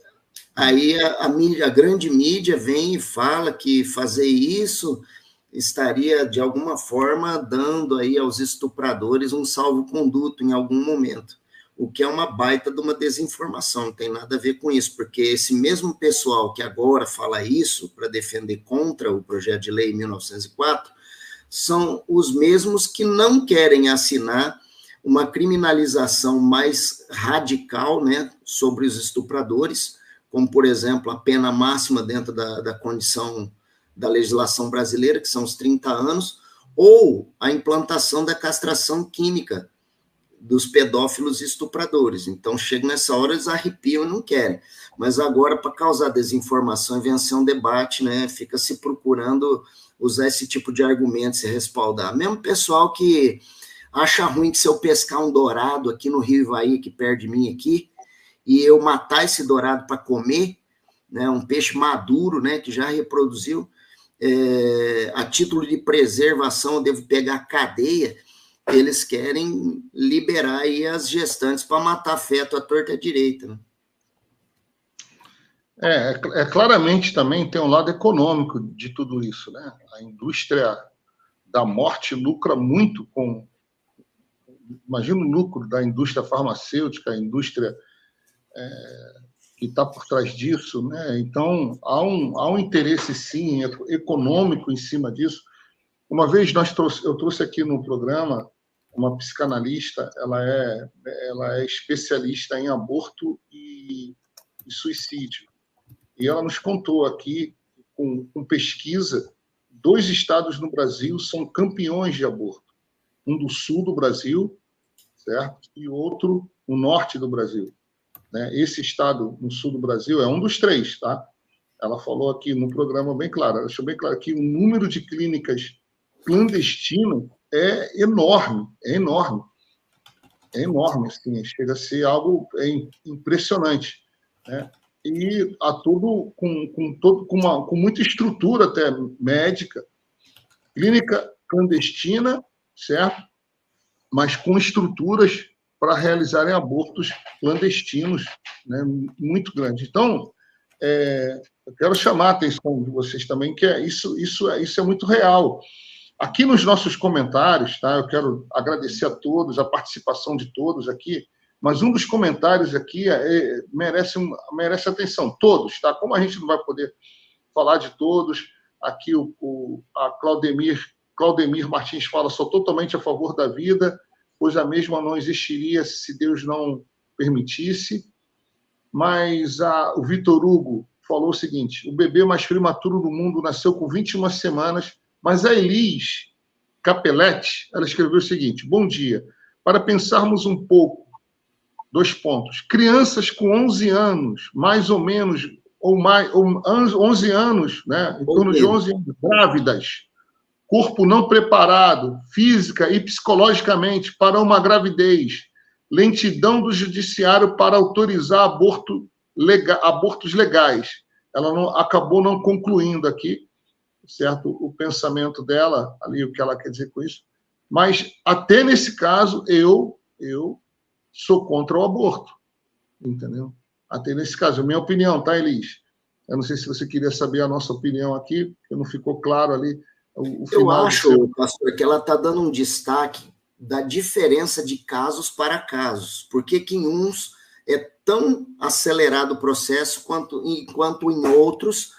C: aí a grande mídia vem e fala que fazer isso estaria, de alguma forma, dando aí aos estupradores um salvo-conduto em algum momento, o que é uma baita de uma desinformação, não tem nada a ver com isso, porque esse mesmo pessoal que agora fala isso para defender contra o projeto de lei 1904, são os mesmos que não querem assinar uma criminalização mais radical, né, sobre os estupradores, como, por exemplo, a pena máxima dentro da condição da legislação brasileira, que são os 30 anos, ou a implantação da castração química dos pedófilos e estupradores. Então, chega nessa hora, eles arrepiam e não querem. Mas agora, para causar desinformação e vencer um debate, né, fica se procurando usar esse tipo de argumento, se respaldar. Mesmo pessoal que acha ruim que se eu pescar um dourado aqui no Rio Ivaí, aqui perto de mim aqui, e eu matar esse dourado para comer, né, um peixe maduro, né, que já reproduziu, a título de preservação eu devo pegar a cadeia. eles querem liberar aí as gestantes para matar feto à torta e à direita, né?
B: Claramente também tem um lado econômico de tudo isso, né? A indústria da morte lucra muito com... Imagina o lucro da indústria farmacêutica, a indústria que está por trás disso, né? Então, há um interesse, sim, econômico em cima disso. Uma vez eu trouxe aqui no programa uma psicanalista, ela é especialista em aborto e suicídio. E ela nos contou aqui, com pesquisa, 2 estados no Brasil são campeões de aborto. Um do sul do Brasil, certo? E outro no norte do Brasil. Né? Esse estado no sul do Brasil é um dos 3, tá? Ela falou aqui no programa bem claro, ela deixou bem claro que o número de clínicas clandestinas é enorme, assim, chega a ser algo impressionante, né? E há tudo com muita estrutura até médica, clínica clandestina, certo? Mas com estruturas para realizarem abortos clandestinos, né? Muito grandes. Então, eu quero chamar a atenção de vocês também, que isso é muito real. Aqui nos nossos comentários, tá? Eu quero agradecer a todos, a participação de todos aqui, mas um dos comentários aqui merece atenção, todos, tá? Como a gente não vai poder falar de todos, aqui a Claudemir Martins fala: sou totalmente a favor da vida, pois a mesma não existiria se Deus não permitisse. Mas o Vitor Hugo falou o seguinte: o bebê mais prematuro do mundo nasceu com 21 semanas, mas a Elis Capelletti, ela escreveu o seguinte: bom dia, para pensarmos um pouco, 2 pontos, crianças com 11 anos, mais ou menos, ou 11 anos, né, em torno de 11 anos, grávidas, corpo não preparado, física e psicologicamente, para uma gravidez, lentidão do judiciário para autorizar abortos legais. Ela acabou não concluindo aqui, certo, o pensamento dela, ali, o que ela quer dizer com isso. Mas, até nesse caso, eu sou contra o aborto, entendeu? Até nesse caso, minha opinião, tá, Elis? Eu não sei se você queria saber a nossa opinião aqui, porque não ficou claro ali o final.
C: Eu acho, pastor, que ela está dando um destaque da diferença de casos para casos. Por que em uns é tão acelerado o processo, enquanto em outros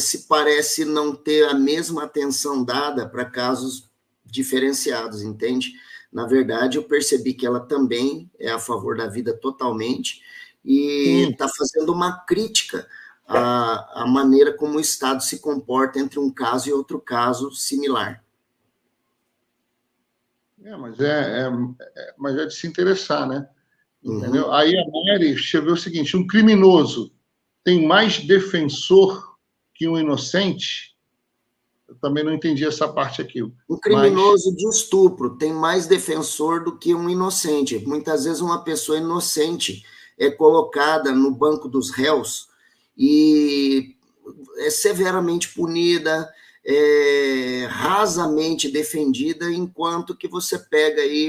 C: se parece não ter a mesma atenção dada para casos diferenciados, entende? Na verdade, eu percebi que ela também é a favor da vida totalmente e está fazendo uma crítica à maneira como o Estado se comporta entre um caso e outro caso similar.
B: Mas é de se interessar, né? Entendeu? Uhum. Aí a Mary escreveu o seguinte: um criminoso tem mais defensor que um inocente? Eu também não entendi essa parte aqui.
C: Um criminoso de estupro tem mais defensor do que um inocente. Muitas vezes uma pessoa inocente é colocada no banco dos réus e é severamente punida, rasamente defendida, enquanto que você pega aí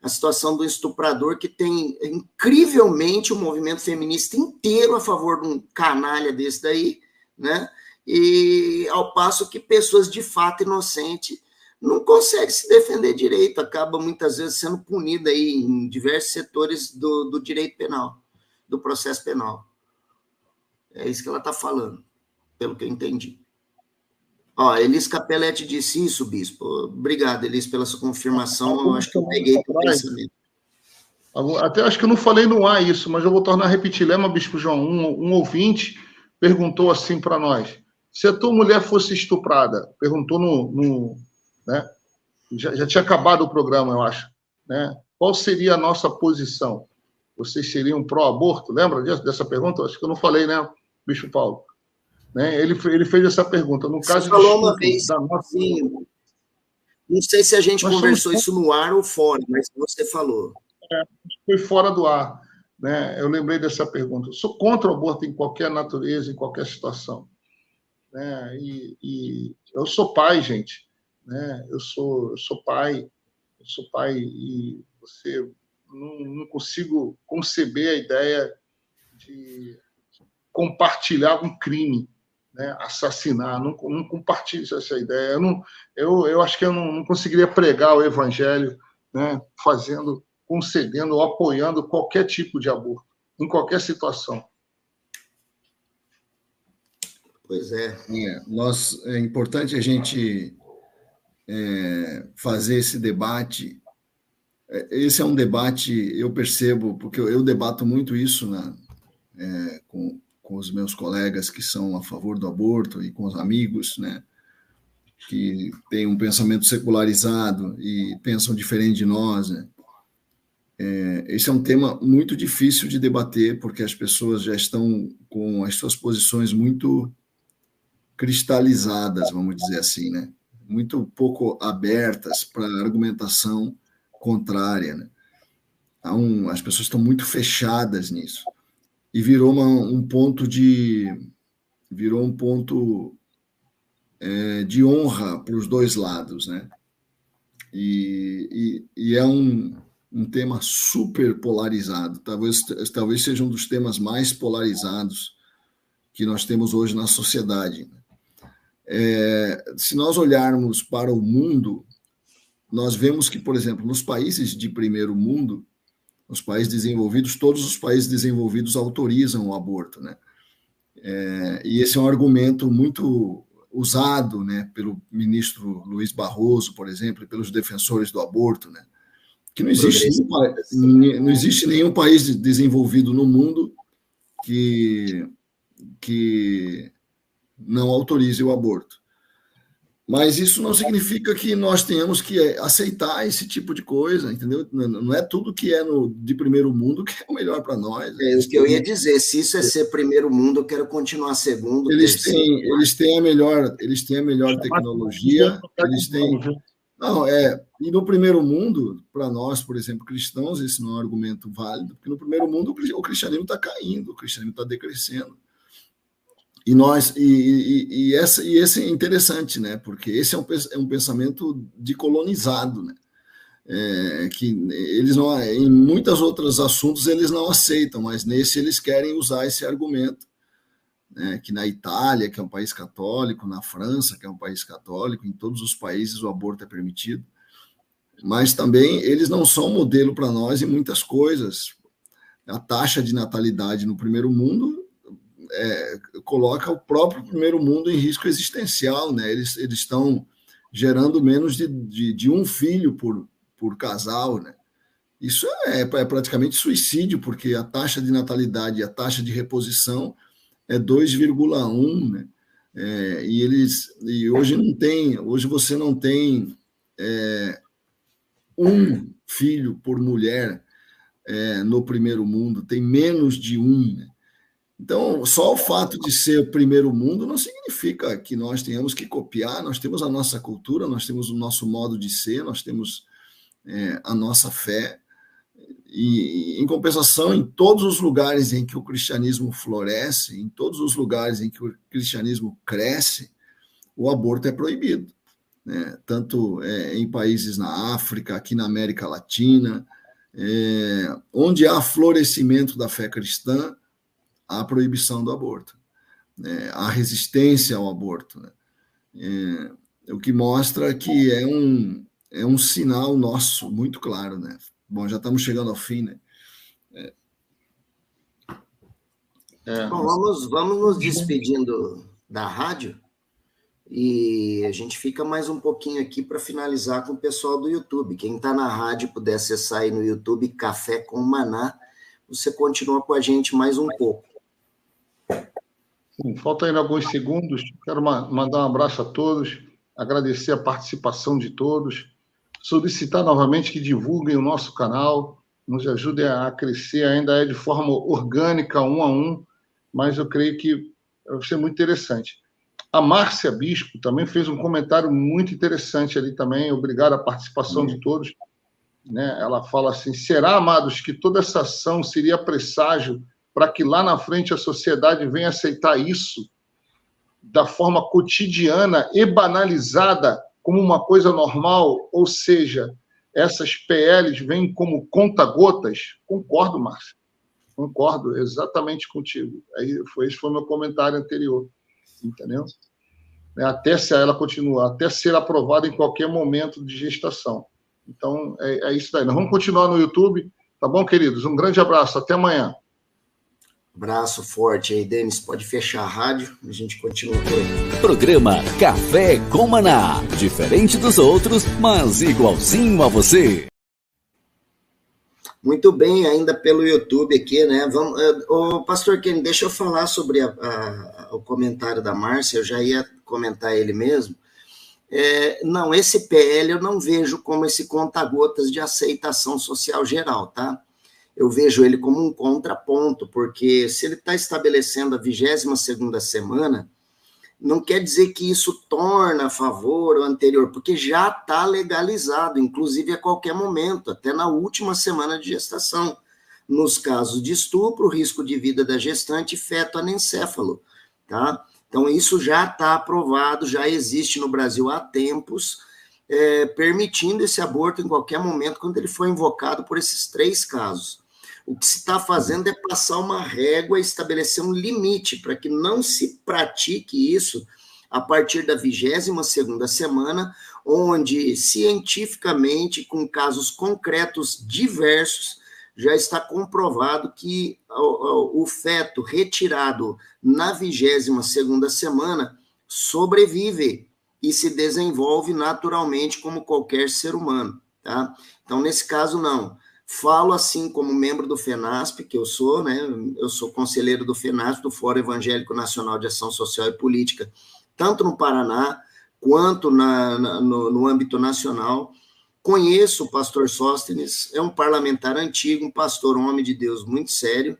C: a situação do estuprador, que tem incrivelmente o movimento feminista inteiro a favor de um canalha desse daí, né? E ao passo que pessoas de fato inocentes não conseguem se defender direito, acaba muitas vezes sendo punida aí em diversos setores do direito penal, do processo penal. É isso que ela está falando, pelo que eu entendi. Elis Capelletti disse isso, bispo. Obrigado, Elis, pela sua confirmação. Eu acho que eu peguei o pensamento.
B: Até acho que eu não falei no ar isso, mas eu vou tornar a repetir. Lembra, bispo João? Um ouvinte perguntou assim para nós: se a tua mulher fosse estuprada, perguntou né? Já tinha acabado o programa, eu acho, né? Qual seria a nossa posição? Vocês seriam pró-aborto? Lembra dessa pergunta? Acho que eu não falei, né, bispo Paulo? Né? Ele fez essa pergunta. No caso,
C: você falou uma vez, sim. Não sei se a gente conversou isso no ar ou fora, mas você falou.
B: Foi fora do ar, né? Eu lembrei dessa pergunta. Eu sou contra o aborto em qualquer natureza, em qualquer situação, né? E eu sou pai, gente, né? Eu sou pai, eu eu sou pai e você não consigo conceber a ideia de compartilhar um crime, né? Assassinar, não compartilho essa ideia. Eu acho que eu não conseguiria pregar o evangelho, né? Concedendo ou apoiando qualquer tipo de aborto, em qualquer situação.
C: Pois é.
D: É importante a gente fazer esse debate. Esse é um debate, eu percebo, porque eu debato muito isso com os meus colegas que são a favor do aborto e com os amigos, né, que têm um pensamento secularizado e pensam diferente de nós, né. Esse é um tema muito difícil de debater, porque as pessoas já estão com as suas posições muito cristalizadas, vamos dizer assim, né, muito pouco abertas para argumentação contrária, né? As pessoas estão muito fechadas nisso e virou um ponto de honra para os dois lados, né? E é um tema super polarizado, talvez seja um dos temas mais polarizados que nós temos hoje na sociedade. Se nós olharmos para o mundo, nós vemos que, por exemplo, nos países de primeiro mundo, os países desenvolvidos, todos os países desenvolvidos autorizam o aborto, né? E esse é um argumento muito usado, né, pelo ministro Luiz Barroso, por exemplo, e pelos defensores do aborto, né? Que não existe nenhum país desenvolvido no mundo que não autorize o aborto. Mas isso não significa que nós tenhamos que aceitar esse tipo de coisa, entendeu? Não é tudo que é de primeiro mundo que é o melhor para nós.
C: É o que eu ia dizer. Se isso é ser primeiro mundo, eu quero continuar segundo.
D: Eles têm a melhor tecnologia. E no primeiro mundo, para nós, por exemplo, cristãos, esse não é um argumento válido, porque no primeiro mundo o cristianismo está caindo, o cristianismo está decrescendo. Esse é interessante, né? Porque esse é um pensamento decolonizado, né? Que eles não, em muitos outros assuntos eles não aceitam, mas nesse eles querem usar esse argumento, né? Que na Itália, que é um país católico, na França, que é um país católico, em todos os países o aborto é permitido, mas também eles não são modelo para nós em muitas coisas. A taxa de natalidade no primeiro mundo coloca o próprio primeiro mundo em risco existencial, né? Eles estão gerando menos de um filho por casal, né? Isso é praticamente suicídio, porque a taxa de natalidade e a taxa de reposição é 2,1, né? E hoje você não tem um filho por mulher no primeiro mundo, tem menos de um, né? Então, só o fato de ser o primeiro mundo não significa que nós tenhamos que copiar, nós temos a nossa cultura, nós temos o nosso modo de ser, nós temos a nossa fé, e, em compensação, em todos os lugares em que o cristianismo floresce, em todos os lugares em que o cristianismo cresce, o aborto é proibido, né? Tanto em países na África, aqui na América Latina, onde há florescimento da fé cristã, a proibição do aborto, a resistência ao aborto, né? O que mostra que é um sinal nosso muito claro, né? Bom, já estamos chegando ao fim, né?
C: Bom, vamos nos despedindo da rádio e a gente fica mais um pouquinho aqui para finalizar com o pessoal do YouTube. Quem está na rádio puder acessar aí no YouTube Café com Maná, você continua com a gente mais um pouco.
B: Sim, falta ainda alguns segundos. Quero mandar um abraço a todos, agradecer a participação de todos, solicitar novamente que divulguem o nosso canal, nos ajudem a crescer, ainda de forma orgânica, 1 a 1, mas eu creio que vai ser muito interessante. A Márcia Bispo também fez um comentário muito interessante ali também, obrigado à participação de todos, né? Ela fala assim: será, amados, que toda essa ação seria presságio para que lá na frente a sociedade venha aceitar isso da forma cotidiana e banalizada como uma coisa normal? Ou seja, essas PLs vêm como conta-gotas, concordo, Márcio. Concordo exatamente contigo. Esse foi o meu comentário anterior. Entendeu? Até se ela continuar, até ser aprovada em qualquer momento de gestação. Então, é isso daí. Nós vamos continuar no YouTube. Tá bom, queridos? Um grande abraço. Até amanhã.
C: Abraço forte aí, Denis. Pode fechar a rádio, a gente continua por aí.
A: Programa Café com Maná. Diferente dos outros, mas igualzinho a você.
C: Muito bem, ainda pelo YouTube aqui, né? Ô, Pastor Kenny, deixa eu falar sobre o comentário da Márcia, eu já ia comentar ele mesmo. Não, esse PL eu não vejo como esse conta-gotas de aceitação social geral, tá? Eu vejo ele como um contraponto, porque se ele está estabelecendo a 22ª semana, não quer dizer que isso torna a favor ou anterior, porque já está legalizado, inclusive a qualquer momento, até na última semana de gestação. Nos casos de estupro, risco de vida da gestante, feto anencéfalo, tá? Então, isso já está aprovado, já existe no Brasil há tempos, permitindo esse aborto em qualquer momento, quando ele for invocado por esses 3 casos. O que se está fazendo é passar uma régua e estabelecer um limite para que não se pratique isso a partir da 22ª semana, onde cientificamente, com casos concretos diversos, já está comprovado que o feto retirado na 22ª semana sobrevive e se desenvolve naturalmente como qualquer ser humano, tá? Então, nesse caso, não. Falo assim como membro do FENASP, que eu sou, né? Eu sou conselheiro do FENASP, do Fórum Evangélico Nacional de Ação Social e Política, tanto no Paraná quanto no âmbito nacional. Conheço o pastor Sóstenes, é um parlamentar antigo, um pastor, um homem de Deus muito sério,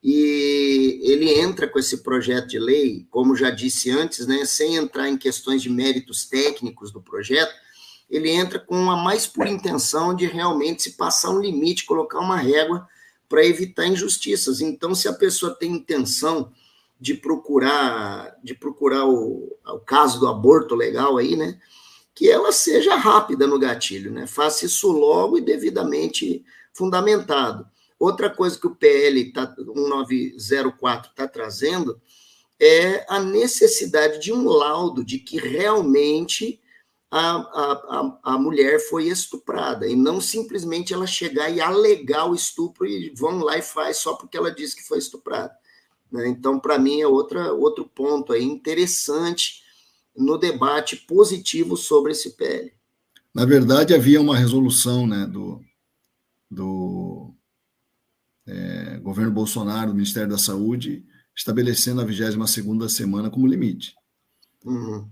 C: e ele entra com esse projeto de lei, como já disse antes, né? Sem entrar em questões de méritos técnicos do projeto, ele entra com a mais pura intenção de realmente se passar um limite, colocar uma régua para evitar injustiças. Então, se a pessoa tem intenção de procurar o caso do aborto legal aí, né, que ela seja rápida no gatilho, né, faça isso logo e devidamente fundamentado. Outra coisa que o PL 1904 está trazendo é a necessidade de um laudo de que realmente a mulher foi estuprada, e não simplesmente ela chegar e alegar o estupro e vão lá e faz só porque ela disse que foi estuprada, né? Então, para mim, é outro ponto aí interessante no debate positivo sobre esse PL.
D: Na verdade, havia uma resolução, né, do governo Bolsonaro, do Ministério da Saúde, estabelecendo a 22ª semana como limite.
C: Uhum.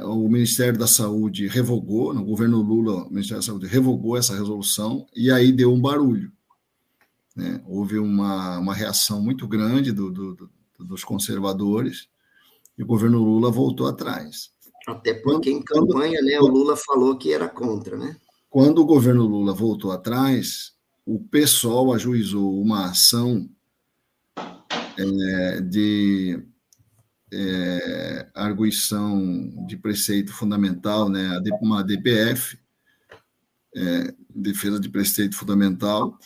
D: O Ministério da Saúde revogou, no governo Lula, o Ministério da Saúde revogou essa resolução, e aí deu um barulho, né? Houve uma reação muito grande dos conservadores, e o governo Lula voltou atrás.
C: Até porque em campanha, né, o Lula falou que era contra, né?
D: Quando o governo Lula voltou atrás, o PSOL ajuizou uma ação de arguição de preceito fundamental, né, uma DPF, defesa de preceito fundamental,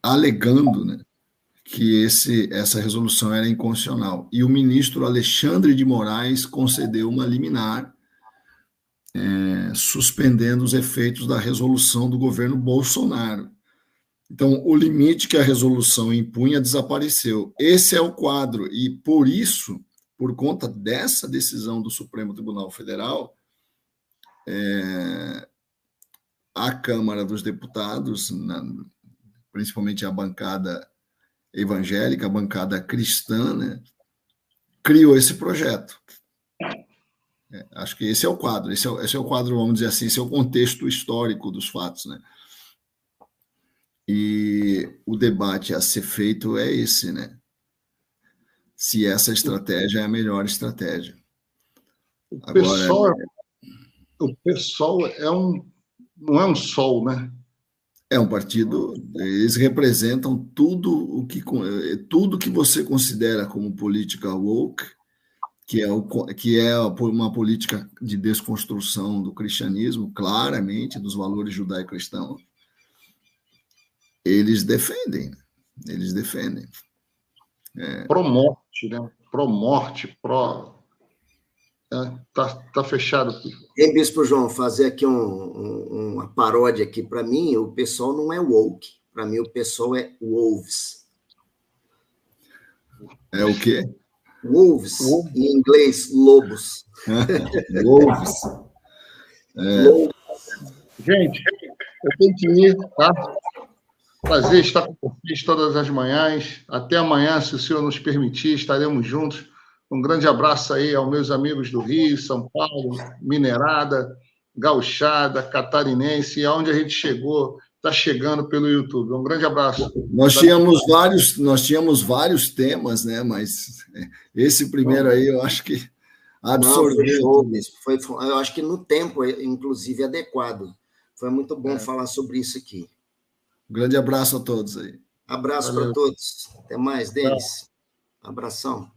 D: alegando, né, que essa resolução era inconstitucional. E o ministro Alexandre de Moraes concedeu uma liminar suspendendo os efeitos da resolução do governo Bolsonaro. Então, o limite que a resolução impunha desapareceu. Esse é o quadro, e por isso, por conta dessa decisão do Supremo Tribunal Federal, a Câmara dos Deputados, principalmente a bancada evangélica, a bancada cristã, né, criou esse projeto. Acho que esse é o quadro, esse é o quadro, vamos dizer assim, esse é o contexto histórico dos fatos, né? E o debate a ser feito é esse, né? Se essa estratégia é a melhor estratégia.
B: O PSOL não é um sol, né?
D: É um partido, eles representam tudo que você considera como política woke, que é uma política de desconstrução do cristianismo, claramente, dos valores judaico-cristãos, eles defendem.
B: Pró-morte, né? Pró-morte, Tá fechado.
C: Hein, Bispo João, fazer aqui uma paródia aqui. Para mim, o pessoal não é woke. Para mim, o pessoal é wolves.
D: É o quê?
C: Wolves, em inglês, lobos.
D: Wolves.
C: Lobos.
B: Gente, eu tenho que ir, tá? Prazer estar com vocês todas as manhãs. Até amanhã, se o senhor nos permitir, estaremos juntos. Um grande abraço aí aos meus amigos do Rio, São Paulo, Minerada, Gauchada, Catarinense, e aonde a gente chegou, está chegando pelo YouTube. Um grande abraço.
D: Nós tínhamos vários temas, né? Mas esse primeiro aí eu acho que absorveu.
C: Eu acho que no tempo, inclusive, adequado. Foi muito bom falar sobre isso aqui.
D: Um grande abraço a todos aí.
C: Abraço para todos. Até mais, Denis. Abração.